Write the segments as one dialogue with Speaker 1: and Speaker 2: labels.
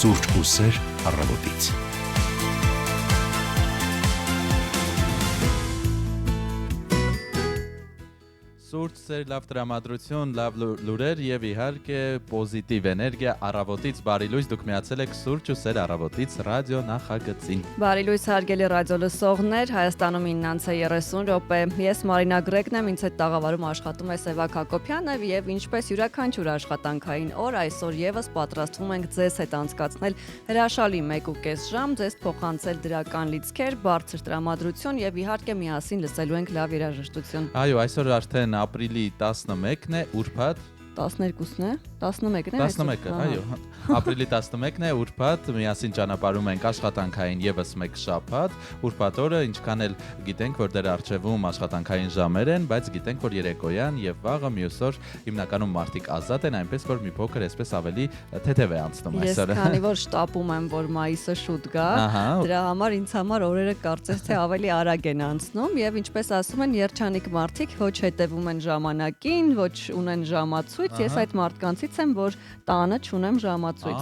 Speaker 1: Սուրճ ու սեր առավոտից։
Speaker 2: Սուրճ սեր, լավ տրամադրություն, լավ լուրեր եւ իհարկե պոզիտիվ էներգիա առավոտից բարի լույս դուք միացել եք Սուրճ ու սեր առավոտից ռադիո նախագծին։
Speaker 3: Բարի լույս հարգելի ռադիո լսողներ, Հայաստանում 9:30 րոպե։ Ես Մարինա Գրեգն եմ, ինձ հետ տաղավարում աշխատում է Սևակ Հակոբյանը եւ ինչպես յուրաքանչյուր աշխատանքային օր այսօր եւս պատրաստվում ենք ձեզ հետ անցկացնել հրաշալի 1.5 ժամ, ձեզ փոխանցել դրական լիցքեր, բարձր տրամադրություն եւ իհարկե միասին լսելու ենք լավ երաժշտություն։
Speaker 2: Այո, այսօր արդեն ապրիլի 11-ն է, ուրբաթ
Speaker 3: 12-ն է, 11-ն է,
Speaker 2: 11-ը, այո, ապրիլի 11-ն է, ուրբաթ, միասին ճանապարհում ենք աշխատանքային եւս մեկ շաբաթ, ուրբաթ օրը, ինչքան էլ գիտենք, որ դեռ առջևում աշխատանքային ժամեր են, բայց գիտենք, որ երեկոյան եւ վաղը մյուս օր հիմնականում մարդիկ ազատ են, այնպես որ մի փոքր այսպես ավելի թեթև է անցնում այսօրը։
Speaker 3: Ես քանի որ շտապում եմ, որ մայիսը շուտ գա, դրա համար ինձ համար օրերը կարծես թե ավելի արագ են անցնում եւ ինչպես ասում են, երջանիկ մարդիկ ոչ հետևում են ժամանակին, ոչ ունեն ժամացույց, ես այդ մարդկանցից եմ, որ տանը չունեմ ժամացույց։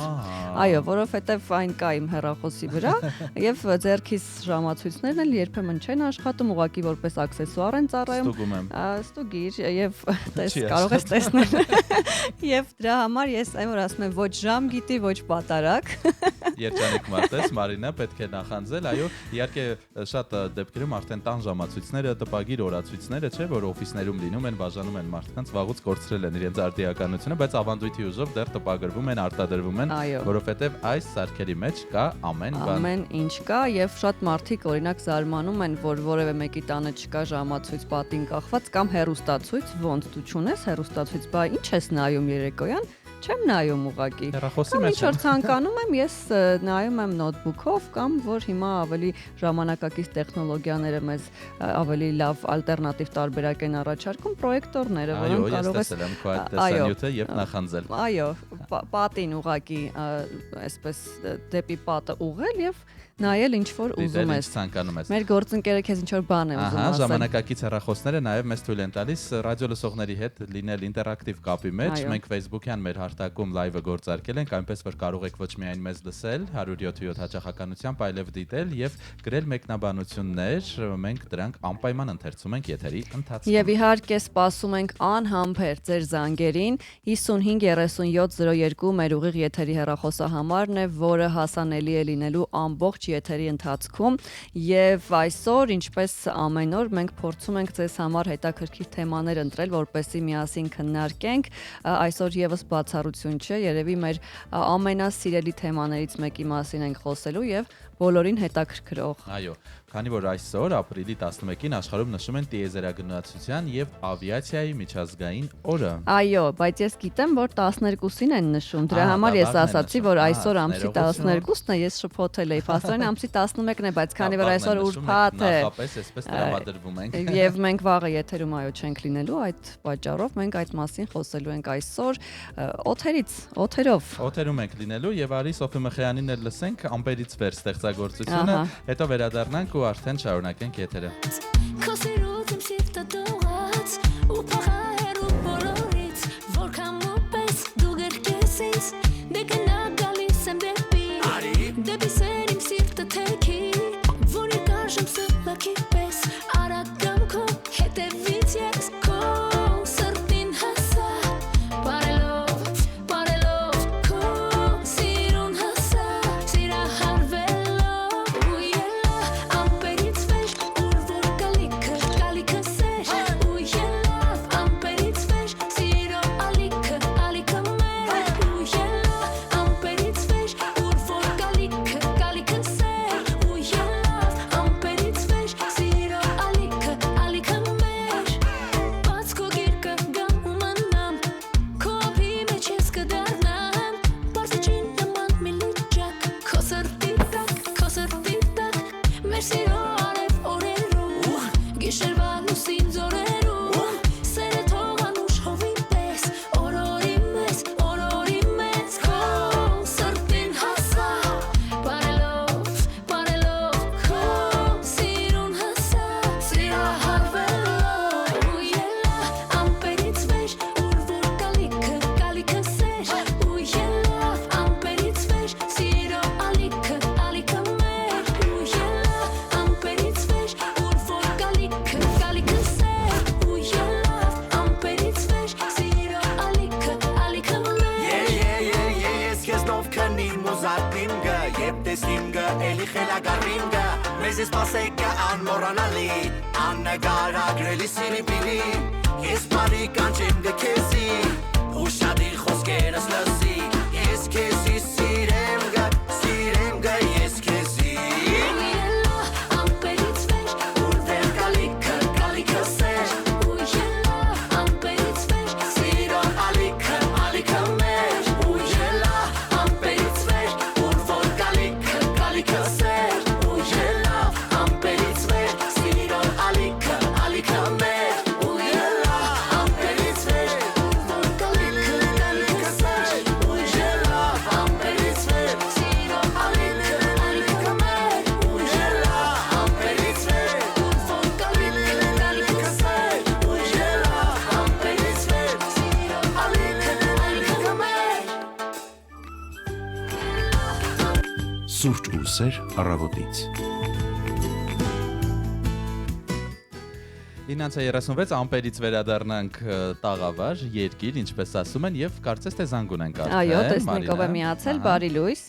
Speaker 3: Այո, որովհետև այն կա իմ հեռախոսի վրա եւ ձեռքիս ժամացույցներն էլ երբեմն չեն աշխատում, ուղղակի որպես աքսեսուար են ծառայում։
Speaker 2: Ստուգում եմ։
Speaker 3: Ստուգիր եւ կարող ես տեսնել։ Եվ դրա համար ես այն որ ասում եմ ոչ ժամ գիտի, ոչ պատարակ։
Speaker 2: Երջանիկ մարդ ես, Մարինա, պետք է նախանձել, այո, իհարկե շատ դեպքերում արդեն տան ժամացույցները, տպագիր օրացույցները, չէ, որ օֆիսներում լինում են, բաժանում են մարդկանց, վաղուց կորցրել են իրենց արդիականությունը, բայց ավանդույթի ուժով դեռ տպագրվում են, արտադրվում են, որովհետև այս սարքերի մեջ կա ամեն բան։
Speaker 3: Ամեն ինչ կա եւ շատ մարդիկ օրինակ զարմանում են, որ որևէ մեկի տանը չկա ժամացույց պատին կախված կամ հեռուստացույց, ոնց դու չունես հեռուստացույց, բա ինչ ես նայում երեկոյան։ Չեմ նայում ուղղակի։
Speaker 2: Հեռախոսի
Speaker 3: Կամ
Speaker 2: մեջ
Speaker 3: ինչ որ ցանկանում եմ, ես նայում եմ նոթբուքով կամ որ հիմա ավելի ժամանակակից տեխնոլոգիաները մեզ ավելի լավ ալտերնատիվ տարբերակ են առաջարկում պրոյեկտորները, որոնք կարող ես
Speaker 2: տեսել եմ քո այդ տեսանյութը եւ նախանձել։
Speaker 3: Այո, պատին ուղղակի այսպես դեպի պատը ուղղել եւ նայել ինչ որ ուզում ես։ Մեր գործընկերը քեզ ինչ որ բան է ուզում ասել։
Speaker 2: Ժամանակակից հեռախոսները նաև մեզ թույլ են տալիս ռադիո լսողների հետ լինել ինտերակտիվ կապի մեջ։ Մենք Facebook-յան մեր հարթակում լայվը գործարկել ենք, այնպես որ կարող եք ոչ միայն մեզ լսել 107.7 հաճախականությամբ, այլև դիտել եւ գրել մեկնաբանություններ, մենք դրանք անպայման ընթերցում ենք եթերի ընթացքում։
Speaker 3: Եվ իհարկե սպասում ենք անհամբեր ձեր զանգերին 553702 մեր ուղիղ եթերի հեռախոսահամարն է, որը հասանելի է լինելու ամբողջ եթերի ընթացքում եւ այսօր ինչպես ամեն օր մենք փորձում ենք ձեզ համար հետաքրքիր թեմաներ ընտրել, որպեսզի միասին քննարկենք։ Այսօր եւս բացառություն չէ, երևի մեր ամենասիրելի թեմաներից մեկի մասին ենք խոսելու եւ բոլորին հետաքրքրող։
Speaker 2: Այո, քանի որ այսօր ապրիլի 11-ին աշխարհում նշում են տիեզերագնացության եւ ավիացիայի միջազգային օրը։
Speaker 3: Այո, բայց ես գիտեմ, որ 12-ին են նշում։ Դրա համար ես ասացի, որ այսօր ամսի 12-ն է, ես շփոթել էի։ Փաստորեն ամսի 11-ն է, բայց քանի որ այսօր ուրբաթ է,
Speaker 2: նախապես այսպես տրամադրվում ենք։
Speaker 3: Եվ մենք վաղը եթերում այո չենք լինելու, այդ պատճառով մենք այդ մասին խոսելու ենք այսօր օթերով։
Speaker 2: Օթերում ենք լինելու եւ արի Սոֆի Մխեյանին էլ լսենք ամպերից վեր ստեղծագործությունը, հետո վերադառնանք ու արդեն շարունակենք եթերը։
Speaker 4: տեսնիմգը էլի խելագարիմգը մեզ ես պասեկը անմորանալի աննգարագրելի սիրիպինի ես բարի կանչեմ գքեզի ուշադիր խոսքերս լսի ես քեզի սիրեմ գա ես քեզի
Speaker 1: Սուրճ ու սեր առավոտից։
Speaker 2: 9:36 ամպերից վերադառնանք տաղավար, երկիր, ինչպես ասում են, եւ կարծես թե զանգ ունենք արդեն։
Speaker 3: Այո, տեսնենք ով է միացել, բարի լույս։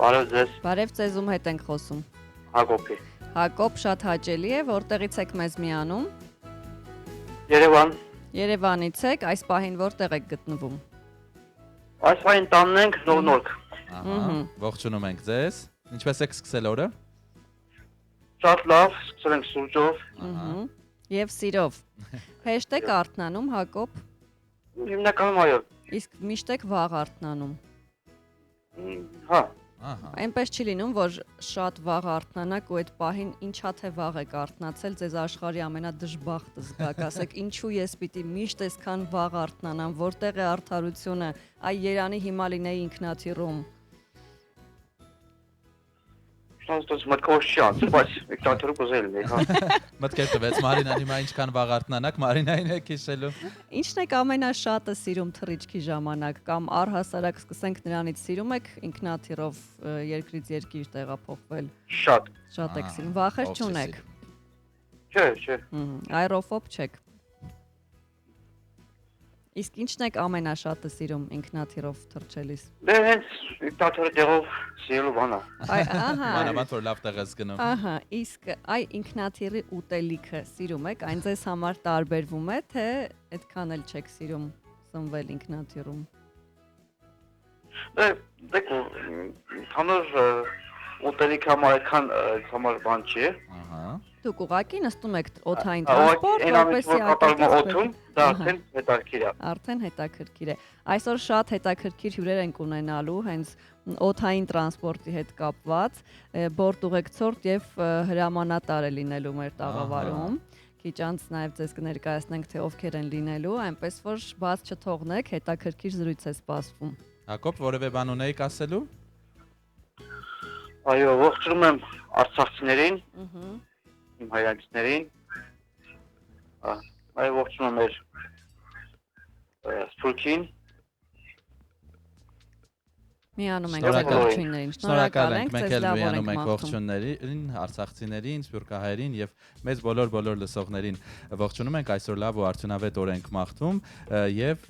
Speaker 5: Բարև ձեզ։
Speaker 3: Բարև ձեզ, ում հետ ենք խոսում։
Speaker 5: Հակոբի։
Speaker 3: Հակոբ, շատ հաճելի է, որտեղից եք մեզ միանում։
Speaker 5: Երևան։
Speaker 3: Երևանից եք, այս պահին որտեղ եք գտնվում։
Speaker 5: Այս պահին տանն ենք նոր-նորք։
Speaker 2: Ահա, ողջունում ենք ձեզ։ Ինչպես եք սկսել օրը։
Speaker 5: Շատ լավ, սկսել ենք սուրճով։
Speaker 3: Եվ սիրով։ Հեշտ եք արթնանում, Հակոբ։
Speaker 5: Հիմնականում այո։
Speaker 3: Իսկ միշտ եք վաղ արթնանում։
Speaker 5: Հա։
Speaker 2: Ահա։
Speaker 3: Այնպես չի լինում, որ շատ վաղ արթնանաք ու այդ պահին ինչա թե վաղ եք արթնացել, ձեզ աշխարհի ամենադժբախտը զգաք, ասեք, ինչու ես պիտի միշտ այսքան վաղ արթնանամ, որտեղ է արդարությունը, այ Երանի հիմա լինեի ինքնաթիռում։
Speaker 5: Շանս մտքով շանս, բայց դիկտատորը կուզել է, հա։
Speaker 2: Մտքեր տվեց Մարինան հիմա ինչքան վաղ արթնանաք, Մարինային է քիշելու։
Speaker 3: Ինչն եք ամենաշատը սիրում թռիչքի ժամանակ կամ առհասարակ սկսենք նրանից սիրում եք ինքնաթիռով երկրից երկիր տեղափոխվել։
Speaker 5: Շատ։
Speaker 3: Շատ եք սիրում, վախեր չունեք։
Speaker 5: Չէ։
Speaker 3: Այրոֆոբ չեք։ Իսկ ինչն եք ամենաշատը սիրում ինքնաթիռով թռչելիս։
Speaker 5: Դե հենց դիկտատորը դեղով սիրելու բան է։
Speaker 3: Ահա։
Speaker 2: Մանավանդ որ լավ տեղ ես գնում։
Speaker 3: Ահա, իսկ այ ինքնաթիռի ուտելիքը սիրում եք, այն ձեզ համար տարբերվում է, թե այդքան էլ չեք սիրում սնվել ինքնաթիռում։
Speaker 5: Դե հանր ուտելիք համար այդքան համար բան չի։
Speaker 2: Ահա։
Speaker 3: Դուք ուղղակի նստում եք օթային տրանսպորտ, որպեսզի
Speaker 5: այդպես դա արդեն հետաքրքիր է։
Speaker 3: Արդեն հետաքրքիր է։ Այսօր շատ հետաքրքիր հյուրեր ենք ունենալու հենց օթային տրանսպորտի հետ կապված, բորտ ուղեկցորդ եւ հրամանատար է լինելու մեր տաղավարում։ Քիչ անց նաեւ ձեզ կներկայացնենք թե ովքեր են լինելու, այնպես որ բաց չթողնեք, հետաքրքիր զրույց է սպասվում։
Speaker 2: Հակոբ, որևէ բան ունեիք ասելու։
Speaker 5: Այո, ողջունում եմ արցախցիներին։ Իմ հայրենիքներին, այո ողջունում եմ Սփյուռքին։
Speaker 3: Միանում ենք ողջույններին։
Speaker 2: Շնորհակալ ենք, մենք էլ միանում ենք ողջույններին, արցախցիներին, սփյուռքահայերին եւ մեծ բոլոր լսողներին ողջունում ենք այսօր լավ ու արդյունավետ օր ենք մաղթում եւ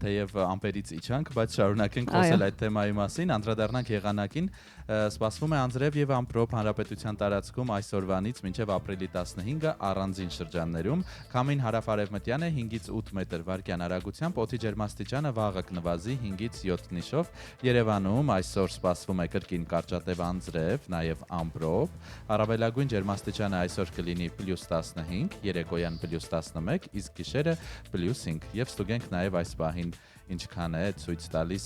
Speaker 2: թեև ամպերից իջանք, բայց շարունակենք խոսել այդ թեմայի մասին, անդրադառնանք եղանակին։ Սպասվում է անձրև եւ ամպրոպ հանրապետության տարածքում այսօրվանից մինչեւ ապրիլի 15-ը առանձին շրջաններում, քամին հարավ-արևմտյան է 5-ից 8 մետր վարկյան արագությամբ, օդի ջերմաստիճանը վաղը կնվազի 5-ից 7 նիշով։ Երևանում այսօր սպասվում է կրկին կարճատև անձրև, նաեւ ամպրոպ։ Առավելագույն ջերմաստիճանը այսօր կլինի +15, երեկոյան +11, իսկ գիշերը +5 եւ ստուգենք նաեւ այս պահին ինչքան է ցույց տալիս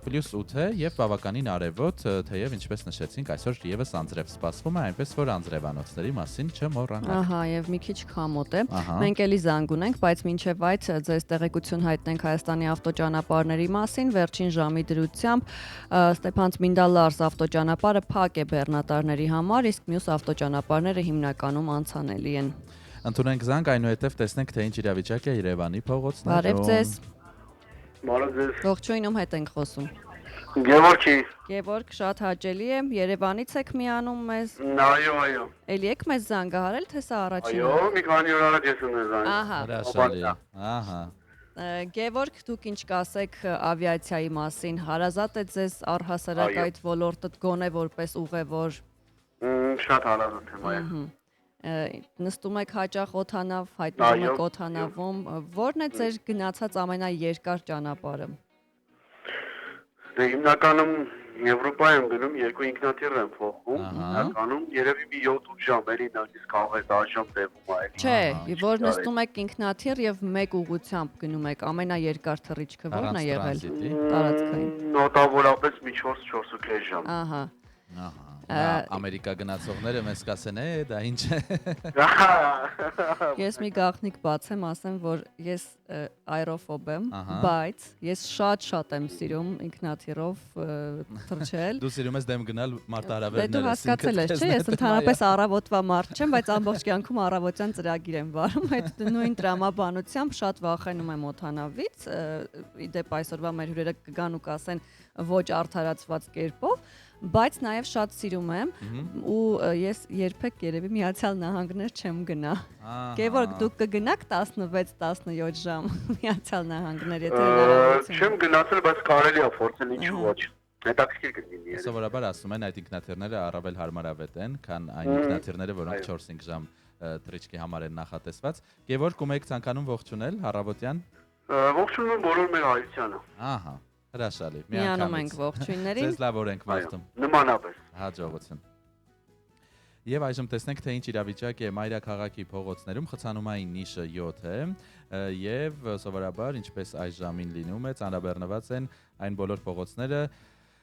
Speaker 2: +8 է եւ բավականին արևոտ, թեև ինչպես նշեցինք, այսօր եւս անձրև սպասվում է, այնպես որ անձրևանոցների մասին չմոռանաք։
Speaker 3: Ահա, եւ մի քիչ քամոտ է։ Մենք էլի զանգ ունենք, բայց մինչեւ այդ ձեզ տեղեկություն հայտնենք Հայաստանի ավտոճանապարհների մասին։ Վերջին ժամի դրությամբ Ստեփան-Ցմինդա-Լարս ավտոճանապարհը փակ է բեռնատարների համար, իսկ մյուս ավտոճանապարհները հիմնականում անցանելի են։
Speaker 2: Ընդունենք զանգ, այնուհետև տեսնենք թե ինչ իրավիճակ է Երևանի փողոցներում։
Speaker 3: Բարև ձեզ։
Speaker 5: Բարև ձեզ։
Speaker 3: Ողջույն, ում հետ ենք խոսում։
Speaker 5: Գևորգի։
Speaker 3: Գևորգ, շատ հաճելի է։ Երևանից եք միանում մեզ։
Speaker 5: Այո։
Speaker 3: Էլի եք մեզ զանգահարել, թե սա առաջինը։
Speaker 5: Այո, մի քանի օր առաջ ես ունեմ զանգ։
Speaker 3: Ահա։
Speaker 2: Հրաշալի։ Ահա։
Speaker 3: Գևորգ, դուք ինչ կասեք ավիացիայի մասին, հարազատ է ձեզ առհասարակ այդ ոլորտը գոնե որպես ուղևոր։
Speaker 5: Շատ հարազատ եմ, այո։
Speaker 3: Նստում եք հաճախ օդանավ, հայտնվում եք օդանավում, ո՞րն է ձեր գնացած ամենաերկար ճանապարհը։
Speaker 5: Դե հիմնականում Եվրոպա եմ գնում, 2 ինքնաթիռ եմ փոխում, հիմնականում երևի մի 7-8 ժամ էլի նույնիսկ կարող է 10 ժամ տևում է։
Speaker 3: Չէ, որ նստում եք ինքնաթիռ եւ մեկ ուղղությամբ գնում եք, ամենաերկար թռիչքը ո՞րն է եղել տարածքային։
Speaker 5: Մոտավորապես մի 4-4.5 ժամ։
Speaker 2: Ահա։ Ամերիկա գնացողները մեզ կասեն, դա ինչ է։
Speaker 3: Ես մի գաղտնիք բացեմ, ասեմ, որ ես այրոֆոբ եմ, բայց ես շատ եմ սիրում ինքնաթիռով թռչել։
Speaker 2: Դու սիրում ես դեմ գնալ մարտահրավերները։
Speaker 3: Դու հասկացել ես, չէ՞, ես ընդհանրապես առավոտվա մարդ չեմ, բայց ամբողջ կյանքում առավոտյան ծրագիր եմ վարում, այդ նույն տրամաբանությամբ շատ վախենում եմ օդանավից։ Իդեպ այսօրվա մեր հյուրերը կգան ու կասեն ոչ արդարացված կերպով, բայց նաև շատ սիրում եմ ու ես երբեք երևի Միացյալ Նահանգներ չեմ գնա։ Գևորգ, դուք կգնաք 16-17 ժամ Միացյալ Նահանգներ, եթե հնարավորություն։
Speaker 5: Չեմ գնացել, բայց կարելի է փորձել, ինչու ոչ։ Հետաքրքիր կլինի։
Speaker 2: Սովորաբար ասում են այդ ինքնաթիռները առավել հարմարավետ են, քան այն ինքնաթիռները, որոնք 4-5 ժամ թռիչքի համար են նախատեսված։ Գևորգ, ում եք ցանկանում ողջունել առավոտյան։
Speaker 5: Ողջունում եմ բոլոր մեր հայրությանը։
Speaker 2: Ահա, հրաշալի։
Speaker 3: Միանում ենք ողջույններին։
Speaker 2: Ձեզ լավ օր ենք մաղթում։
Speaker 5: Նմանապես։
Speaker 2: Հաջողություն։ Եվ այժմ տեսնենք, թե ինչ իրավիճակ է Մայրաքաղաքի փողոցներում, խցանումային նիշը 7 է եւ սովորաբար ինչպես այս ժամին լինում է, ծանրաբեռնված են այն բոլոր փողոցները,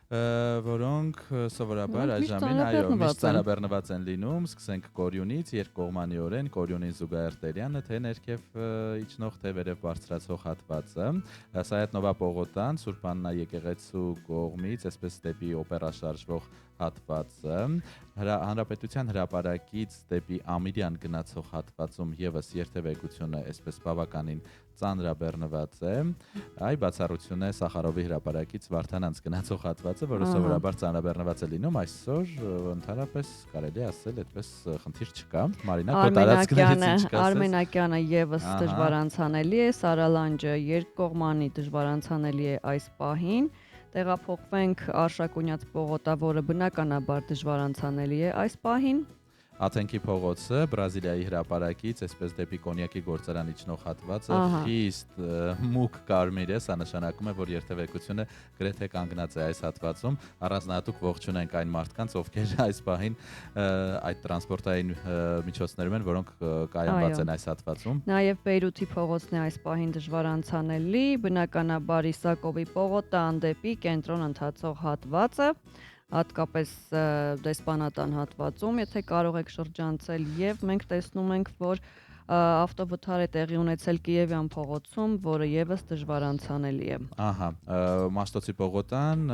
Speaker 2: որոնք սովորաբար այս ժամին միշտ ծանրաբեռնված են լինում, սկսենք Կորյունից, երկկողմանիորեն Կորյունին Զուգահեռ Տերյանը, թե ներքև իջնող, թե վերև բարձրացող հատվածը, Սայաթնովա Պողոտան, Սուրբ Աննա եկեղեցու կողմից, այսպես դեպի օպերա շարժվող հատվածը, Հանրապետության հրապարակից դեպի Ամիրյան գնացող հատվածում եւս երթևեկությունը այսպես բավականին ծանրաբեռնված է։ Այ բացառություն է Սախարովի հրապարակից Վարդանանց գնացող հատվածը, որը սովորաբար ծանրաբեռնված է լինում, այսօր ընդհանրապես կարելի է ասել, այդպես խնդիր չկա։ Մարինա, քո տարածքներից ինչ կասես։
Speaker 3: Արմենակյանը եւս դժվարանցանելի է, Սարալանջը երկկողմանի դժվարանցանելի է այս պահին։ Տեղափոխվենք Արշակունյաց Պողոտա, որը բնականաբար դժվարանցանելի է այս պահին։
Speaker 2: Աթենքի փողոցը Բրազիլիայի հրապարակից այսպես դեպի Կոնյակի գործարան իջնող հատվածը խիստ մուգ կարմիր է, սա նշանակում է, որ երթևեկությունը գրեթե կանգնած է այս հատվածում։ Առանձնահատուկ ողջունենք այն մարդկանց, ովքեր այս պահին այդ տրանսպորտային միջոցներում են, որոնք կայանված են այս հատվածում։
Speaker 3: Նաև Բեյրութի փողոցն է այս պահին դժվարանցանելի, բնականաբար Իսակովի Պողոտան դեպի կենտրոն ընթացող հատվածը, հատկապես դեսպանատան հատվածում, եթե կարող եք շրջանցել, եւ մենք տեսնում ենք, որ ավտովթար է տեղի ունեցել Կիևյան փողոցում, որը եւս դժվարանցանելի է։
Speaker 2: Ահա, Մաշտոցի Պողոտան,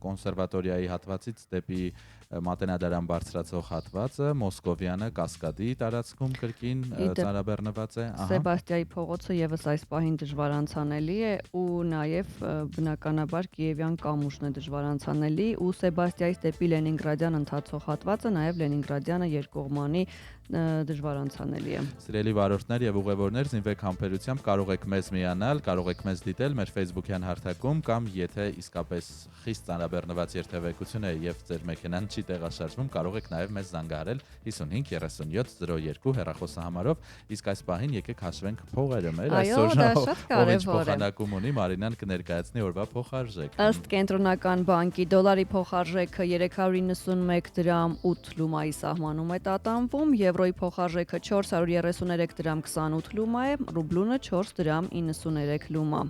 Speaker 2: կոնսերվատորիայի հատվածից դեպի Մատենադարան բարձրացող հատվածը, Մոսկովյանը, Կասկադի տարածքում կրկին ծանրաբեռնված է։
Speaker 3: Սեբաստիայի փողոցը եւս այս պահին դժվարանցանելի է ու նաեւ բնականաբար Կիևյան կամուրջն է դժվարանցանելի ու Սեբաստիայից դեպի Լենինգրադյան ընթացող հատվածը նաեւ Լենինգրադյանը երկկողմանի դժվարանցանելի է։
Speaker 2: Սիրելի վարորդներ եւ ուղևորներ, զինվեք համբերությամբ, կարող եք մեզ միանալ, կարող եք մեզ դիտել մեր Facebook-յան հարթակում կամ եթե իսկապես խիստ ծանրաբեռնված երթևեկություն է եւ ձեր մեքենան չի տեղաշարժվում, կարող եք նաեւ մեզ զանգահարել 55 37 02 հեռախոսահամարով, իսկ այս պահին եկեք հաշվենք փողերը մեր
Speaker 3: այսօր
Speaker 2: փոխանակում ունի, Մարինան կներկայացնի օրվա փոխարժեքը։
Speaker 3: Ըստ կենտրոնական բանկի դոլարի փոխարժեքը 391 դրամ 8 լումայի սահմանում է տատանվում, եվրոյի փոխարժեքը 433 դրամ 28 լումա է, ռուբլունը 4 դրամ 93 լումա։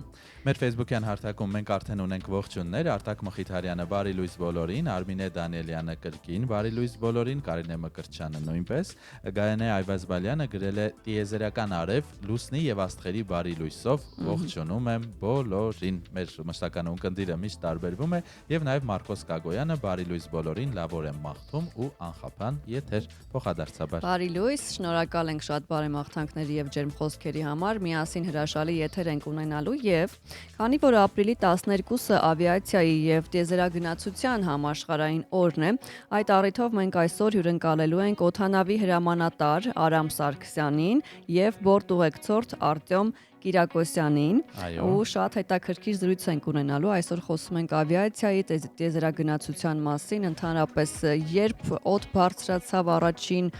Speaker 2: Մեր Facebook-յան հարթակում մենք արդեն ունենք ողջուններ, Արտակ Մխիթարյանը բարի լույս բոլորին, Արմինե Դանիելյանը կրկին բարի լույս բոլորին, Կարինե Մկրտչյանը նույնպես, Գայանե Այվազբալյանը գրել է տիեզերական արև, լուսնի եւ աստղերի բարի լույսով, ողջունում եմ բոլորին։ Մեր մշտական ունկնդիրը միշտ տարբերվում է եւ նաեւ Մարկոս Կագոյանը բարի լույս բոլորին, լավ օր եմ մաղթում ու անխափան եթեր փոխադարձաբար։
Speaker 3: Բարի լույս, շնորհակալ ենք շատ բարեմաղթանքների եւ ջերմ խոսքերի համար, միասին հրաշալի եթեր ենք ունենալու եւ քանի որ ապրիլի 12-ը ավիացիայի եւ տիեզերագնացության համաշխարհային օրն է, այդ առիթով մենք այսօր հյուրընկալելու ենք օդանավի հրամանատար Արամ Սարգսյանին եւ բորտուղեկցորդ Արտյոմ Կիրակոսյանին ու շատ հետաքրքիր զրույց ենք ունենալու։ Այսօր խոսում ենք ավիացիայի տիեզերագնացության մասին, ընդհանրապես երբ օդ բարձրացավ առաջին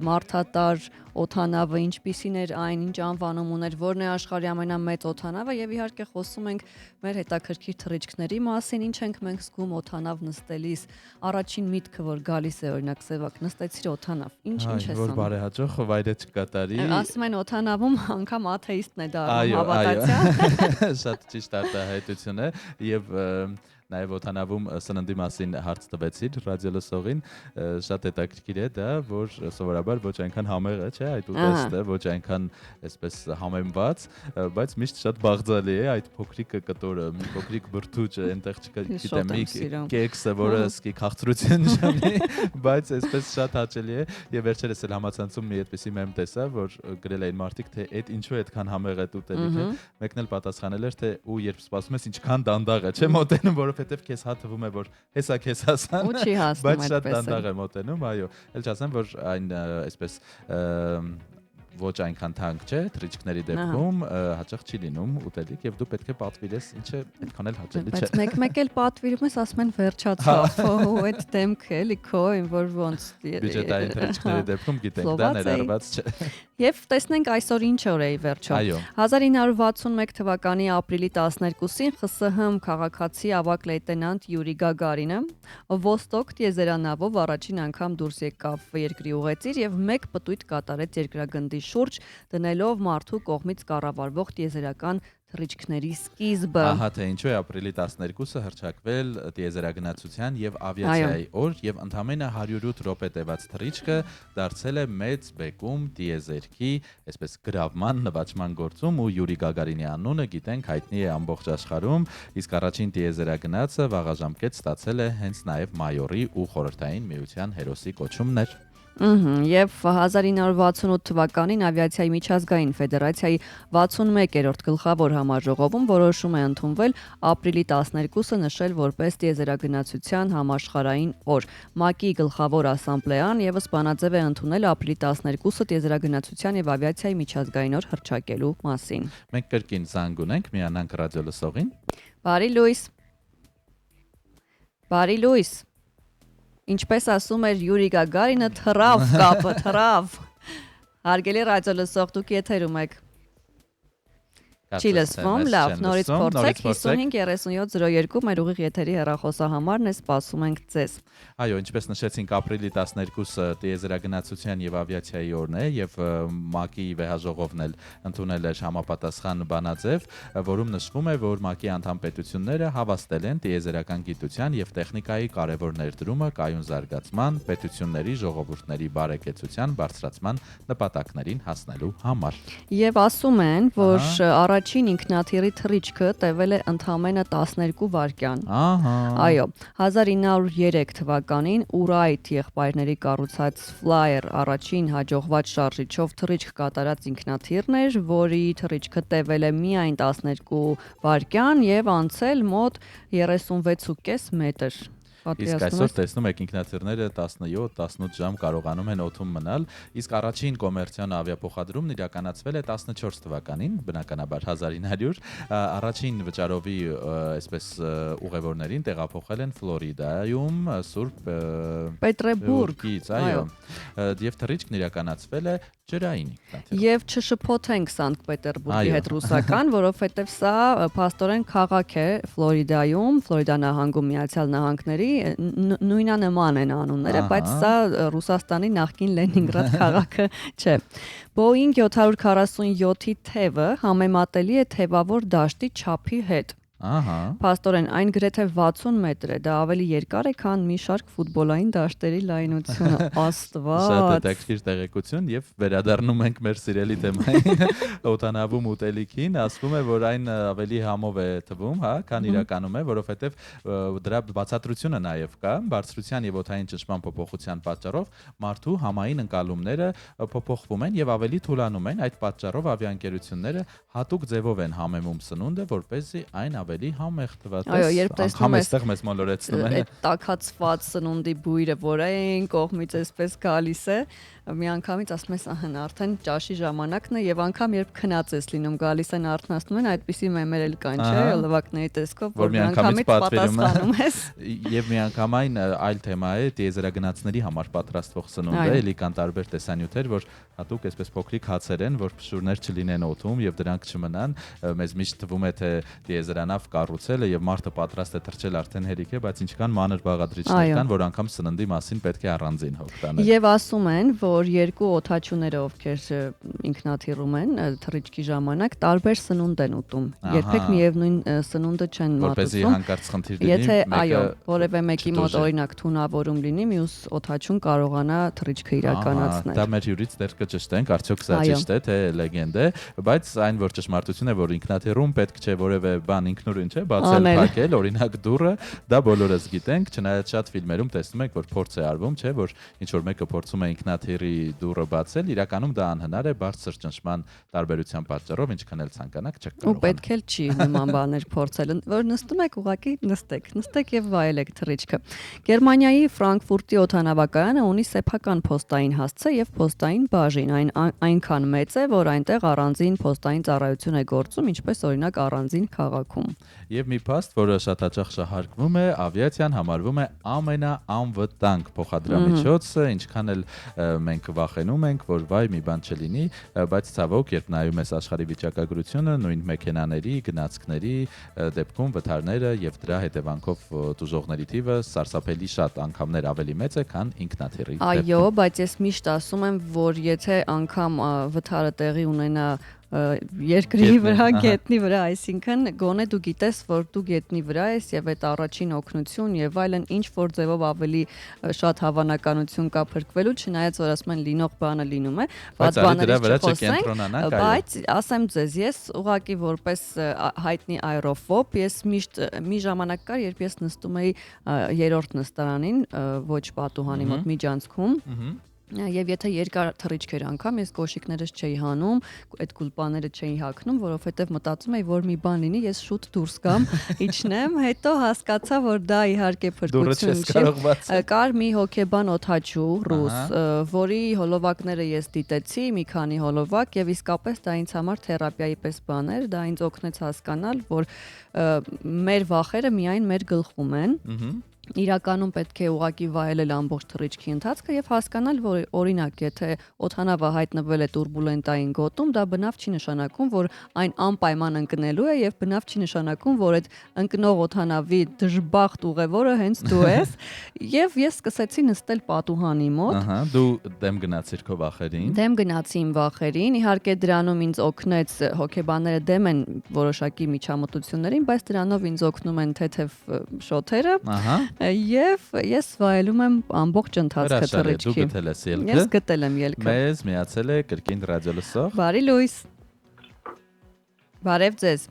Speaker 3: մարդատար օդանավը, ինչպիսին էր այն, ինչ անվանում ուներ, որն է աշխարհի ամենամեծ օդանավը եւ իհարկե խոսում ենք մեր հետաքրքիր թռիչքների մասին, ինչ ենք մենք զգում օդանավ նստելիս, առաջին միտքը որ գալիս է օրինակ Սևակ, նստեցիր օդանավ, ինչ է սա։
Speaker 2: Որ բարեհաճող վայրը չկատարի։
Speaker 3: Ասում են օդանավում անգամ աթեիստն է դառնում հավատացյալ։
Speaker 2: Շատ ճիշտ արտահայտություն է եւ նաև օդանավում սննդի մասին հարց տվեցիր ռադիոլսողին, շատ հետաքրքիր է դա, որ սովորաբար ոչ այնքան համեղ է, չէ, այդ ուտեստը, ոչ այնքան այսպես համեմված, բայց միշտ շատ բաղձալի է այդ փոքրիկ կտորը, մի փոքրիկ բրդուճը, այնտեղ չգիտեմ, մի կեքսը, որը սկի քաղցրություն նշանի, բայց այսպես շատ հաճելի է եւ վերջերս էլ համացանցում մի այդպիսի մեմ տեսա, որ գրել էին մարդիկ, թե այդ ինչու այդքան համեղ է ուտելիքը, մեկն էլ պատասխանել էր, թե ու երբ սպասում ես ինչքան դանդաղ է, չէ, մոտենում, որովհետև քեզ հա թվում է, որ հեսա քեզ հասան, բայց շատ դանդաղ է մոտենում, այո, էլ չասեմ, որ այն այսպես ոչ այնքան թանկ չէ, թռիչքների դեպքում հաճախ չի լինում ուտելիք եւ դու պետք է պատվիրես, ինչը այդքան էլ հաճելի չէ։
Speaker 3: Բայց մեկ էլ պատվիրում ես, ասում են վերջացավ, ու այդ դեմքը էլի քո, որ ոնց
Speaker 2: բյուջետային թռիչքների դեպքում գիտենք, դա ներառված չէ։
Speaker 3: Եվ տեսնենք այսօր ինչ օր է ի վերջո։ 1961 թվականի ապրիլի 12-ին ԽՍՀՄ քաղաքացի ավագ լեյտենանտ Յուրի Գագարինը Ոստոկ տիեզերանավով առաջին անգամ դուրս եկավ երկրի ուղեծիր եւ մեկ պտույտ կատարեց երկրագնդի շուրջ, դնելով մարդու կողմից կառավարվող տիեզերական թռիչքների սկիզբը։
Speaker 2: Ահա թե ինչու է ապրիլի 12-ը հռչակվել տիեզերագնացության եւ ավիացիայի օր եւ ընդամենը 108 րոպե տևած թռիչքը դարձել է մեծ բեկում տիեզերքի, այսպես գրավման, նվաճման գործում ու Յուրի Գագարինի անունը գիտենք հայտնի է ամբողջ աշխարհում, իսկ առաջին տիեզերագնացը վաղաժամկետ ստացել է հենց նաեւ մայորի ու խորհրդային միության հերոսի կոչումներ։
Speaker 3: Եվ 1968 թվականին ավիացիայի միջազգային ֆեդերացիայի 61-րդ գլխավոր համաժողովում որոշում է ընդունվել ապրիլի 12-ը նշել որպես տիեզերագնացության համաշխարհային օր։ ՄԱԿ-ի գլխավոր ասամբլեան եւս բանաձև է ընդունել ապրիլի 12-ը տիեզերագնացության եւ ավիացիայի միջազգային օր հռչակելու մասին։
Speaker 2: Մենք կրկին զանգ ունենք, միանանք ռադիոլսողին։
Speaker 3: Բարի լույս։ Բարի լույս։ Ինչպես ասում էր Յուրի Գագարինը, թռավ կապը, թռավ։ Հարգելի ռադիոլսող, դուք եթերում եք։ Չի լսվում, լավ, նորից փորձեք 55-3702 մեր ուղիղ եթերի հեռախոսահամարն է, սպասում ենք ձեզ։
Speaker 2: Այո, ինչպես նշեցինք, ապրիլի 12-ը տիեզերագնացության եւ ավիացիայի օրն է եւ ՄԱԿ-ի վեհաժողովն էլ ընդունել էր համապատասխան բանաձև, որում նշվում է, որ ՄԱԿ-ի անդամ պետությունները հավաստել են տիեզերական գիտության եւ տեխնիկայի կարեւոր ներդրումը կայուն զարգացման, պետությունների, ժողովուրդների բարեկեցության բարձրացման նպատակներին հասնելու համար։
Speaker 3: Եւ ասում են, որ առաջին ինքնաթիռի թռիչքը տևել է ընդամենը 12 վայրկյան։ Այո, 1903 թվականին Ուրայթ եղբայրների կառուցած Flyer առաջին հաջողված շարժիչով թռիչք կատարած ինքնաթիռն էր, որի թռիչքը տևել է միայն 12 վայրկյան եւ անցել մոտ 36.5 մետր։
Speaker 2: Իսկ այսօր տեսնում եք ինքնաթիռները 17-18 ժամ կարողանում են օդում մնալ, իսկ առաջին կոմերցիոն ավիափոխադրումն իրականացվել է 14 թվականին, բնականաբար 1900, առաջին վճարովի այսպես ուղևորներին տեղափոխել են Ֆլորիդայում, Սուրբ Պետերբուրգից, այո, եւ թռիչքն իրականացվել է ջրային ինքնաթիռ։ Եվ
Speaker 3: չշփոթենք Սանկտ Պետերբուրգի հետ ռուսական, որովհետև սա փաստորեն քաղաք է Ֆլորիդայում, Ֆլորիդա նահանգում Միացյալ Նահանգների, նույնանման են անունները, բայց սա Ռուսաստանի նախկին Լենինգրադ քաղաքը չէ։ Boeing 747-ի թևը համեմատելի է թևավոր դաշտի չափի հետ։ Փաստորեն այն գրեթե 60 մետր է, դա ավելի երկար է, քան մի շարք ֆուտբոլային դաշտերի լայնությունը։ Աստված։
Speaker 2: Շատ հետաքրքիր տեղեկություն եւ վերադառնում ենք մեր սիրելի թեմային օդանավում ուտելիքին, ասվում է, որ այն ավելի համով է թվում, հա, քան իրականում է, որովհետեւ դրա բացատրությունը նաեւ կա, բարձրության եւ օդային ճնշման փոփոխության պատճառով մարդու համային ընկալումները փոփոխվում են եւ ավելի թուլանում են, այդ պատճառով ավիաընկերությունները հատուկ ձևով են համեմում սնունդը, որպեսզի այն ավելի համեղ թվաց։
Speaker 3: Այո, երբ տեսնում ես
Speaker 2: այստեղ մեզ մոլորեցնում են։
Speaker 3: այդ տաքացված սնունդի բույրը, որ այն կողմից էսպես գալիս է, միանգամից ասում ես, ահա, արդեն ճաշի ժամանակն է եւ անգամ երբ քնած ես լինում, գալիս են արթնացնում են, այդպիսի մեմեր էլ կան, չէ՞, լվակների տեսքով, որ միանգամից պատասխանում ես։
Speaker 2: Եվ միանգամայն այլ թեմա է տիեզերագնացների համար պատրաստվող սնունդը, էլի կան տարբեր տեսանյութեր, որ հատուկ այսպես փոքրիկ հացեր են, որ փշուրներ չլինեն օդում եւ դրանք չմնան, մեզ միշտ թվում է թե տիեզերանավ կառուցելը եւ մարդը պատրաստ է թռչել արդեն հերիք է, բայց ինչքան մանր բաղադրիչներ կան, որ անգամ սննդի մասին պետք է առանձին հոգ տանել։
Speaker 3: Եվ ասում են, որ երկու օդաչուները, ովքեր ինքնաթիռում են թռիչքի ժամանակ, տարբեր սնունդ են ուտում։ Երբեք միևնույն սնունդը չեն մատուցում։
Speaker 2: Որպեսզի հանկարծ խնդիր լինի։
Speaker 3: Եթե այո, որևէ մեկի մոտ օրինակ թունավորում լինի, մյուս օդաչուն կարողանա թռիչքը իրականացնել։
Speaker 2: Դա մեր հյուրից դեռ կճշտենք, արդյոք սա ճիշտ է, թե լեգենդ է, բայց այն որ ճշմարտություն է, որ ինքնաթիռում պետք չէ որևէ բան ինքնուրույն չէ, բացել փակել, օրինակ դուռը, դա բոլորս գիտենք, չնայած շատ ֆիլմերում տեսնում եք, որ փորձ է արվում, չէ, որ ինչ որ մեկը փորձում է ինքնաթիռի դուռը բացել, իրականում դա անհնար է բարձր ճնշման տարբերության պատճառով, ինչքան էլ ցանկանաք չեք կարող։
Speaker 3: Ու պետք էլ չի նման բաներ փորձել, որ նստում եք ուղղակի նստեք եւ վայելեք թռիչքը։ Գերմանիայի Ֆրանկֆուրտի օդանավակայանը ունի սեփական փոստային հասցե եւ փոստային բաժին, այնքան մեծ է, որ այնտեղ առանձին փոստային ծառայություն է գործում, ինչպես օրինակ առանձին քաղաքում։
Speaker 2: Եվ մի փաստ, որը շատ հաճախ շահարկվում է, ավիացիան համարվում է ամենաանվտանգ փոխադրամիջոցը, ինչքան էլ մենք վախենում ենք, որ վայ մի բան չլինի, բայց ցավոք, երբ նայում ես աշխարհի վիճակագրությունը, նույն մեքենաների, գնացքների դեպքում վթարները եւ դրա հետևանքով տուժողների թիվը սարսափելի շատ անգամներ ավելի մեծ է, քան ինքնաթիռի։
Speaker 3: Այո, բայց ես միշտ ասում եմ, որ եթե անգամ վթարը տեղի ունենա երկրի վրա, գետնի վրա, այսինքն գոնե դու գիտես, որ դու գետնի վրա ես եւ այդ առաջին օգնություն եւ այլն ինչ որ ձևով ավելի շատ հավանականություն կա փրկվելու, չնայած որ ասում են լինող բանը լինում է, բայց բաներից չխոսենք, բայց ասեմ ձեզ, ես ուղղակի որպես հայտնի աերոֆոբ, ես միշտ մի ժամանակ կար, երբ ես նստում էի երրորդ նստարանին, ոչ պատուհանի մոտ միջանցքում Եվ եթե երկար թռիչք էր անգամ, ես կոշիկներս չէի հանում, այդ գուլպաները չէի հագնում, որովհետև մտածում էի, որ մի բան լինի, ես շուտ դուրս գամ, իջնեմ, հետո հասկացա, որ դա իհարկե փրկություն չէ։ Կար մի հոգեբան օդաչու ռուս, որի հոլովակները ես դիտեցի, մի քանի հոլովակ, եւ իսկապես դա ինձ համար թերապիայի պես բան էր, դա ինձ օգնեց հասկանալ, որ մեր վախերը միայն մեր գլխում են։ Իրականում պետք է ուղղակի վայելել ամբողջ թռիչքի ընթացքը եւ հասկանալ, որ օրինակ, եթե օդանավը հայտնվել է турբուլենտային գոտում, դա բնավ չի նշանակում, որ այն անպայման ընկնելու է եւ բնավ չի նշանակում, որ այդ ընկնող օդանավի դժբախտ ուղևորը հենց դու ես։ Եվ ես սկսեցի նստել պատուհանի մոտ։
Speaker 2: Ահա, դու դեմ գնացիր քո վախերին։
Speaker 3: Դեմ գնացի իմ վախերին։ Իհարկե դրանում ինձ օգնեց հոգեբանները դեմ են որոշակի միջամտություններին, բայց դրանով ինձ օգնում են թեթև շոթերը։ Ահա Եվ ես վայելում եմ ամբողջ ընթացքը թռիչքի։
Speaker 2: Դու գտել ես ելքը։
Speaker 3: Ես գտել եմ ելքը։
Speaker 2: Մեզ միացել է կրկին ռադիոլսող։
Speaker 3: Բարի լույս։ Բարև ձեզ։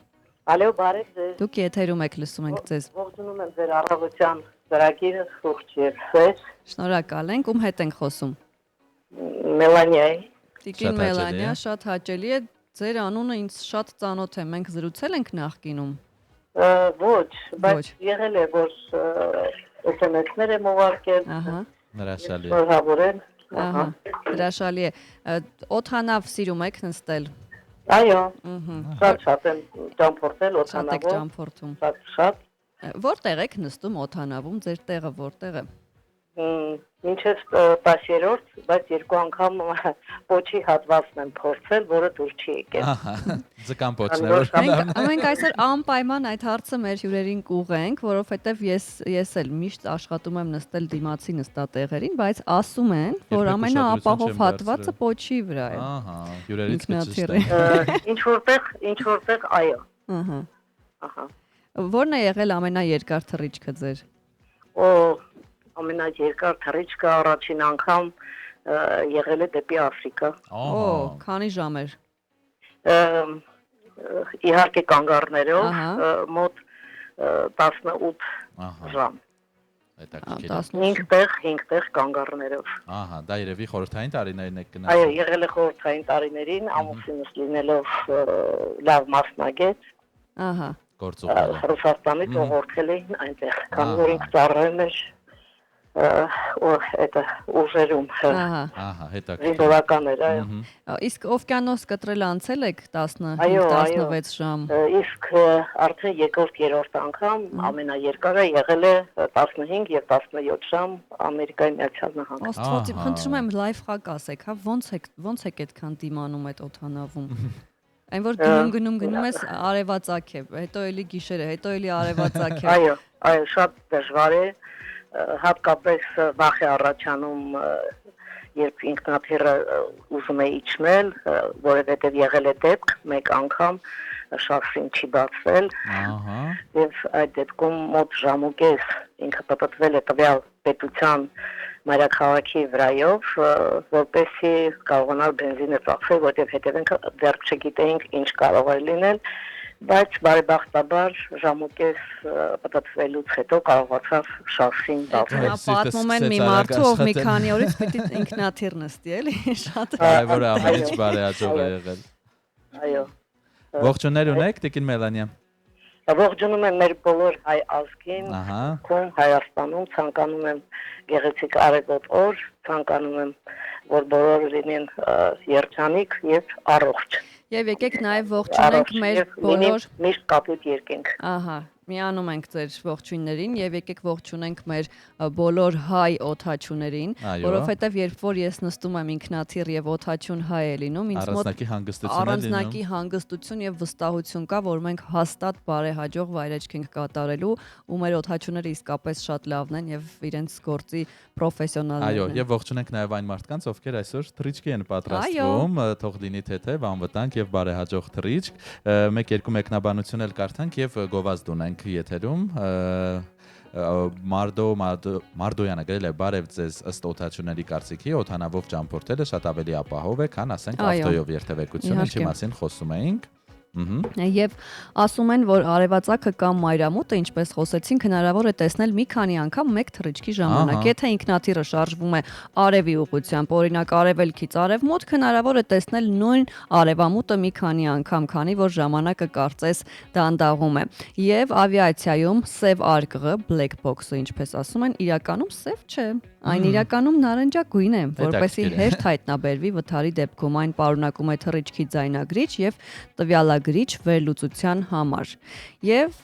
Speaker 6: Ալո, բարև ձեզ։
Speaker 3: Դուք եթերում եք, լսում ենք ձեզ։
Speaker 6: Ողջունում եմ ձեր առավոտյան ծրագիրը, ողջ երբեք։
Speaker 3: Շնորհակալ ենք, ում հետ ենք խոսում։
Speaker 6: Մելանիայի։
Speaker 3: Տիկին Մելանիա, շատ հաճելի է։ Ձեր անունը ինձ շատ ծանոթ է։ Մենք զրուցել ենք նախկինում։
Speaker 6: Ոչ, բայց եղել է, որ SMS-ներ եմ ուղարկել։
Speaker 3: Ահա։
Speaker 2: Հրաշալի է։
Speaker 6: Շնորհավորել։
Speaker 3: Ահա։ Հրաշալի է։ Օդանավ սիրում եք նստել։
Speaker 6: Այո։ Շատ եմ ճամփորդել օդանավում։
Speaker 3: Շատ եք ճամփորդում։
Speaker 6: Շատ։
Speaker 3: Որտեղ եք նստում օդանավում, ձեր տեղը որտեղ է։
Speaker 6: Մինչև 10-րդ, բայց երկու անգամ պոչի հատվածն եմ փորձել, որը դուր չի եկել։
Speaker 2: Ահա, ձկան պոչներ։
Speaker 3: Մենք այսօր անպայման այդ հարցը մեր հյուրերին կուղենք, որովհետև ես էլ միշտ աշխատում եմ նստել դիմացի նստատեղերին, բայց ասում են, որ ամենաապահով հատվածը պոչի վրա է։
Speaker 2: Ահա, հյուրերից կճշտենք։
Speaker 6: Ինչ որտեղ այո։
Speaker 3: Ահա։
Speaker 6: Ահա։
Speaker 3: Որն է եղել ամենաերկար թռիչքը ձեր։
Speaker 6: Ամենաերկար թռիչքը առաջին անգամ եղել է դեպի Աֆրիկա։
Speaker 3: Քանի ժամ էր։
Speaker 6: Իհարկե կանգառներով մոտ 18 ժամ։ 5 տեղ կանգառներով։
Speaker 2: Ահա, դա երևի խորհրդային տարիներին եք գնացել։
Speaker 6: Այո, եղել է խորհրդային տարիներին, ամուսինս լինելով լավ մասնագետ։
Speaker 3: Ահա։
Speaker 6: Ռուսաստանից ուղղորդել էին այնտեղ, քանի որ ինքը ծառայում էր это ուժերում։
Speaker 2: Ահա, հետաքրքիր։
Speaker 6: Զինվորական էր, այո։
Speaker 3: Իսկ օվկիանոս կտրել անցել եք 15-16 ժամ։
Speaker 6: Իսկ արդեն երկրորդ անգամ ամենաերկարը եղել է 15 եւ 17 ժամ Ամերիկայի Միացյալ Նահանգներում։
Speaker 3: Աստված իմ, խնդրում եմ լայվ խակ ասեք, հա, ոնց եք այդքան դիմանում այդ օդանավում։ Այն որ գնում ես արևածագ է, հետո էլի գիշեր է, հետո էլի արևածագ է։
Speaker 6: Այո, շատ դժվար է, հատկապես վախ է առաջանում, երբ ինքնաթիռը ուզում է իջնել, որովհետև եղել է դեպք մեկ անգամ շասին չի բացվել, եւ այդ դեպքում մոտ ժամուկես ինքը պտտվել է տվյալ պետության մայրաքաղաքի վրայով, որպեսզի կարողանալ բենզինը ծախսել, որտեղ հետևենք դեռ չգիտեինք ինչ կարող է լինել, բայց բարեբախտաբար ժամուկես պտտվելուց հետո կարողացավ շասին բացել։
Speaker 3: Պատմում են մի մարդու, ով մի քանի օրից պիտի ինքնաթիռ նստի, էլի, շատ
Speaker 2: կարևոր է, ամենից բարեհաջող է եղել։
Speaker 6: Այո։
Speaker 2: Ողջույններ ունեք, Տիկին Մելանիա։
Speaker 6: Ողջունում եմ մեր բոլոր հայ ազգին, Հայաստանում, ցանկանում եմ գեղեցիկ արևոտ օր, ցանկանում եմ, որ բոլորը լինեն երջանիկ եւ առողջ։
Speaker 3: Եվ եկեք նաև ողջունենք մեր բոլոր
Speaker 6: միշտ կապույտ երկենք։
Speaker 3: Ահա, միանում ենք ձեր ողջույններին եւ եկեք ողջունենք մեր բոլոր հայ օդաչուներին, որովհետեւ երբ որ ես նստում եմ ինքնաթիռ եւ օդաչուն հայ է լինում, ինձ մոտ առանձնակի հանգստություն եւ վստահություն կա, որ մենք հաստատ բարեհաջող վայրեջք ենք կատարելու ու մեր օդաչուները իսկապես շատ լավն են եւ իրենց գործի պրոֆեսիոնալներ են։
Speaker 2: Այո, եւ ողջունենք նաեւ այն մարդկանց, ովքեր այսօր թռիչքի են պատրաստվում, թող լինի թեթև, անվտանգ եւ բարեհաջող թռիչք։ Մեկ-երկու մեկնաբանություն էլ կարդանք եւ գովազդ ունենք եթերում։ Մարդոյանը գրել է բարև ձեզ ըստ օդաչուների կարծիքի օդանավով ճամփորդելը շատ ավելի ապահով է, քան ասենք ավտոյով երթևեկությունը, ինչի մասին խոսում էինք։
Speaker 3: Եվ ասում են, որ արևածագը կամ մայրամուտը, ինչպես խոսեցինք, հնարավոր է տեսնել մի քանի անգամ մեկ թռիչքի ժամանակ։ Եթե ինքնաթիռը շարժվում է արևի ուղղությամբ, օրինակ արևելքից արևմուտք, հնարավոր է տեսնել նույն արևամուտը մի քանի անգամ, քանի որ ժամանակը կարծես դանդաղում է։ Եվ ավիացիայում սև արկղը, black box-ը, ինչպես ասում են, իրականում սև չէ։ Այն իրականում նարնջագույն է, որպեսզի հեշտ հայտնաբերվի վթարի դեպքում, այն պարունակում է թռիչքի ձայնագրիչ եւ տվյալագրիչ վերլուծության համար։ Եվ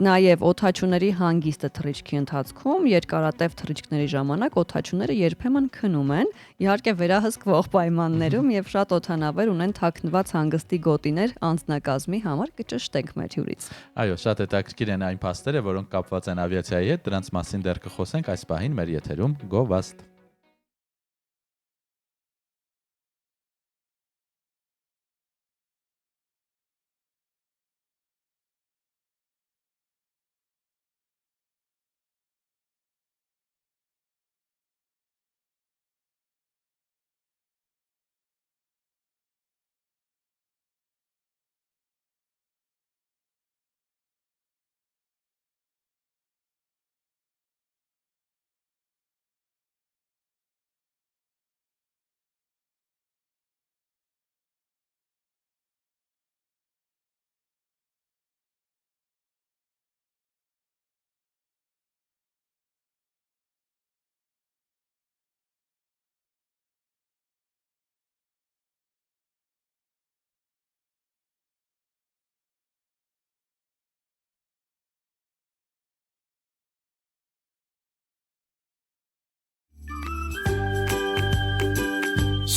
Speaker 3: նաեւ օդաչուների հանգիստը թռիչքի ընթացքում երկարատև թռիչքների ժամանակ օդաչուները երբեմն քնում են, իհարկե վերահսկվող պայմաններում եւ շատ օդանավեր ունեն թաքնված հանգստի գոտիներ անձնակազմի համար, կճշտենք մեր հյուրից։
Speaker 2: Այո, շատ հետաքրքիր են այն փաստերը, որոնք կապված են ավիացիայի հետ, դրանց մասին դեռ կխոսենք այս պահին մեր եթերում գովազդ։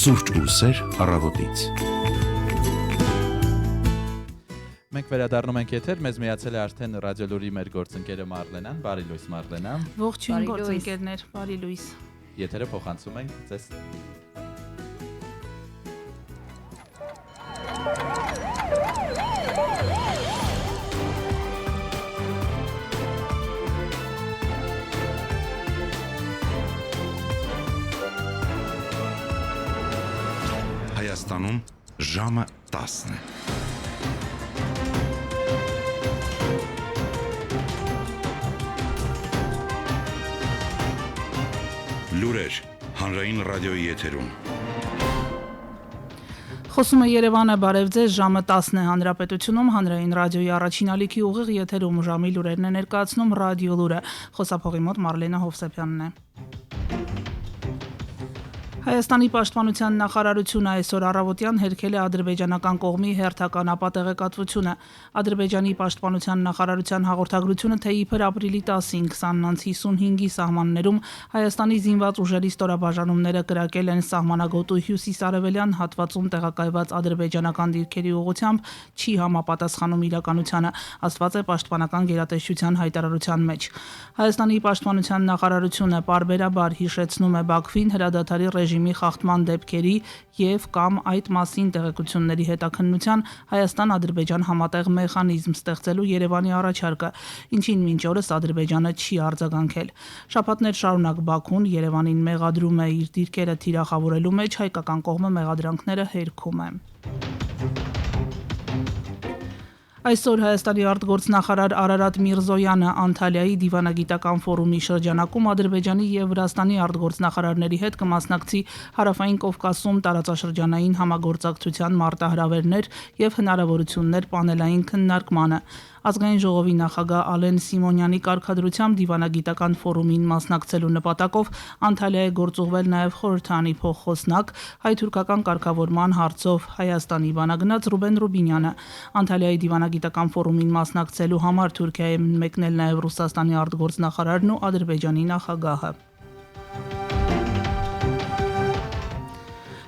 Speaker 1: Սուրճ ու սեր առավոտից։
Speaker 2: Մենք վերադառնում ենք եթեր, մեզ միացել է արդեն ռադիոլուրի մեր գործընկերը Մարլենան, բարի լույս Մարլենան։
Speaker 7: Ողջույն գործընկերներ, բարի լույս։
Speaker 2: Եթերը փոխանցում ենք ձեզ։
Speaker 1: Հայաստանում ժամը 10 է։ Լուրեր հանրային ռադիոյի եթերում։
Speaker 7: Խոսում է Երևանը, բարև ձեզ, ժամը 10 է Հանրապետությունում, Հանրային ռադիոյի առաջին ալիքի ուղիղ եթերում ժամի լուրերն է ներկայացնում ռադիո լուրը, խոսափողի մոտ Մարլենա Հովսեփյանն է։ Հայաստանի պաշտպանության նախարարությունը այսօր առավոտյան հերքել է ադրբեջանական կողմի հերթական ապատեղեկատվությունը։ Ադրբեջանի պաշտպանության նախարարության հաղորդագրությունը, թե իբր ապրիլի 10-ին 20:55-ի սահմաններում Հայաստանի զինված ուժերի ստորաբաժանումները կրակել են սահմանագոտու հյուսիս-արևելյան հատվածում տեղակայված ադրբեջանական դիրքերի ուղղությամբ, չի համապատասխանում իրականությանը, ասված է պաշտպանական գերատեսչության հայտարարության մեջ։ Հայաստանի պաշտպանության նախարարությունը պարբերաբար հիշեցնում է Բաքվին հրադադարի ռեժիմի խախտման դեպքերի եւ կամ այդ մասին տեղեկությունների հետաքննության Հայաստան-Ադրբեջան համատեղ մեխանիզմ ստեղծելու Երևանի առաջարկը, ինչին մինչ օրս Ադրբեջանը չի արձագանքել։ Շաբաթներ շարունակ Բաքուն Երևանին մեղադրում է իր դիրքերը թիրախավորելու մեջ, հայկական կողմը մեղադրանքները հերքում է։ Այսօր Հայաստանի արտգործնախարար Արարատ Միրզոյանը Անտալիայի դիվանագիտական ֆորումի շրջանակում Ադրբեջանի եւ Վրաստանի արտգործնախարարների հետ կմասնակցի Հարավային Կովկասում տարածաշրջանային համագործակցության մարտահրավերներ եւ հնարավորություններ պանելային քննարկմանը։ Ազգային ժողովի նախագահ Ալեն Սիմոնյանի կարգադրությամբ դիվանագիտական ֆորումին մասնակցելու նպատակով Անտալիա է գործուղվել նաև խորհրդանի փոխխոսնակ հայ-թուրքական կարգավորման հարցով Հայաստանի բանագնաց Ռուբեն Ռուբինյանը։ Անտալիայի դիվանագիտական ֆորումին մասնակցելու համար Թուրքիայի են մեկնել նաև Ռուսաստանի արտգործնախարարն ու Ադրբեջանի նախագահը։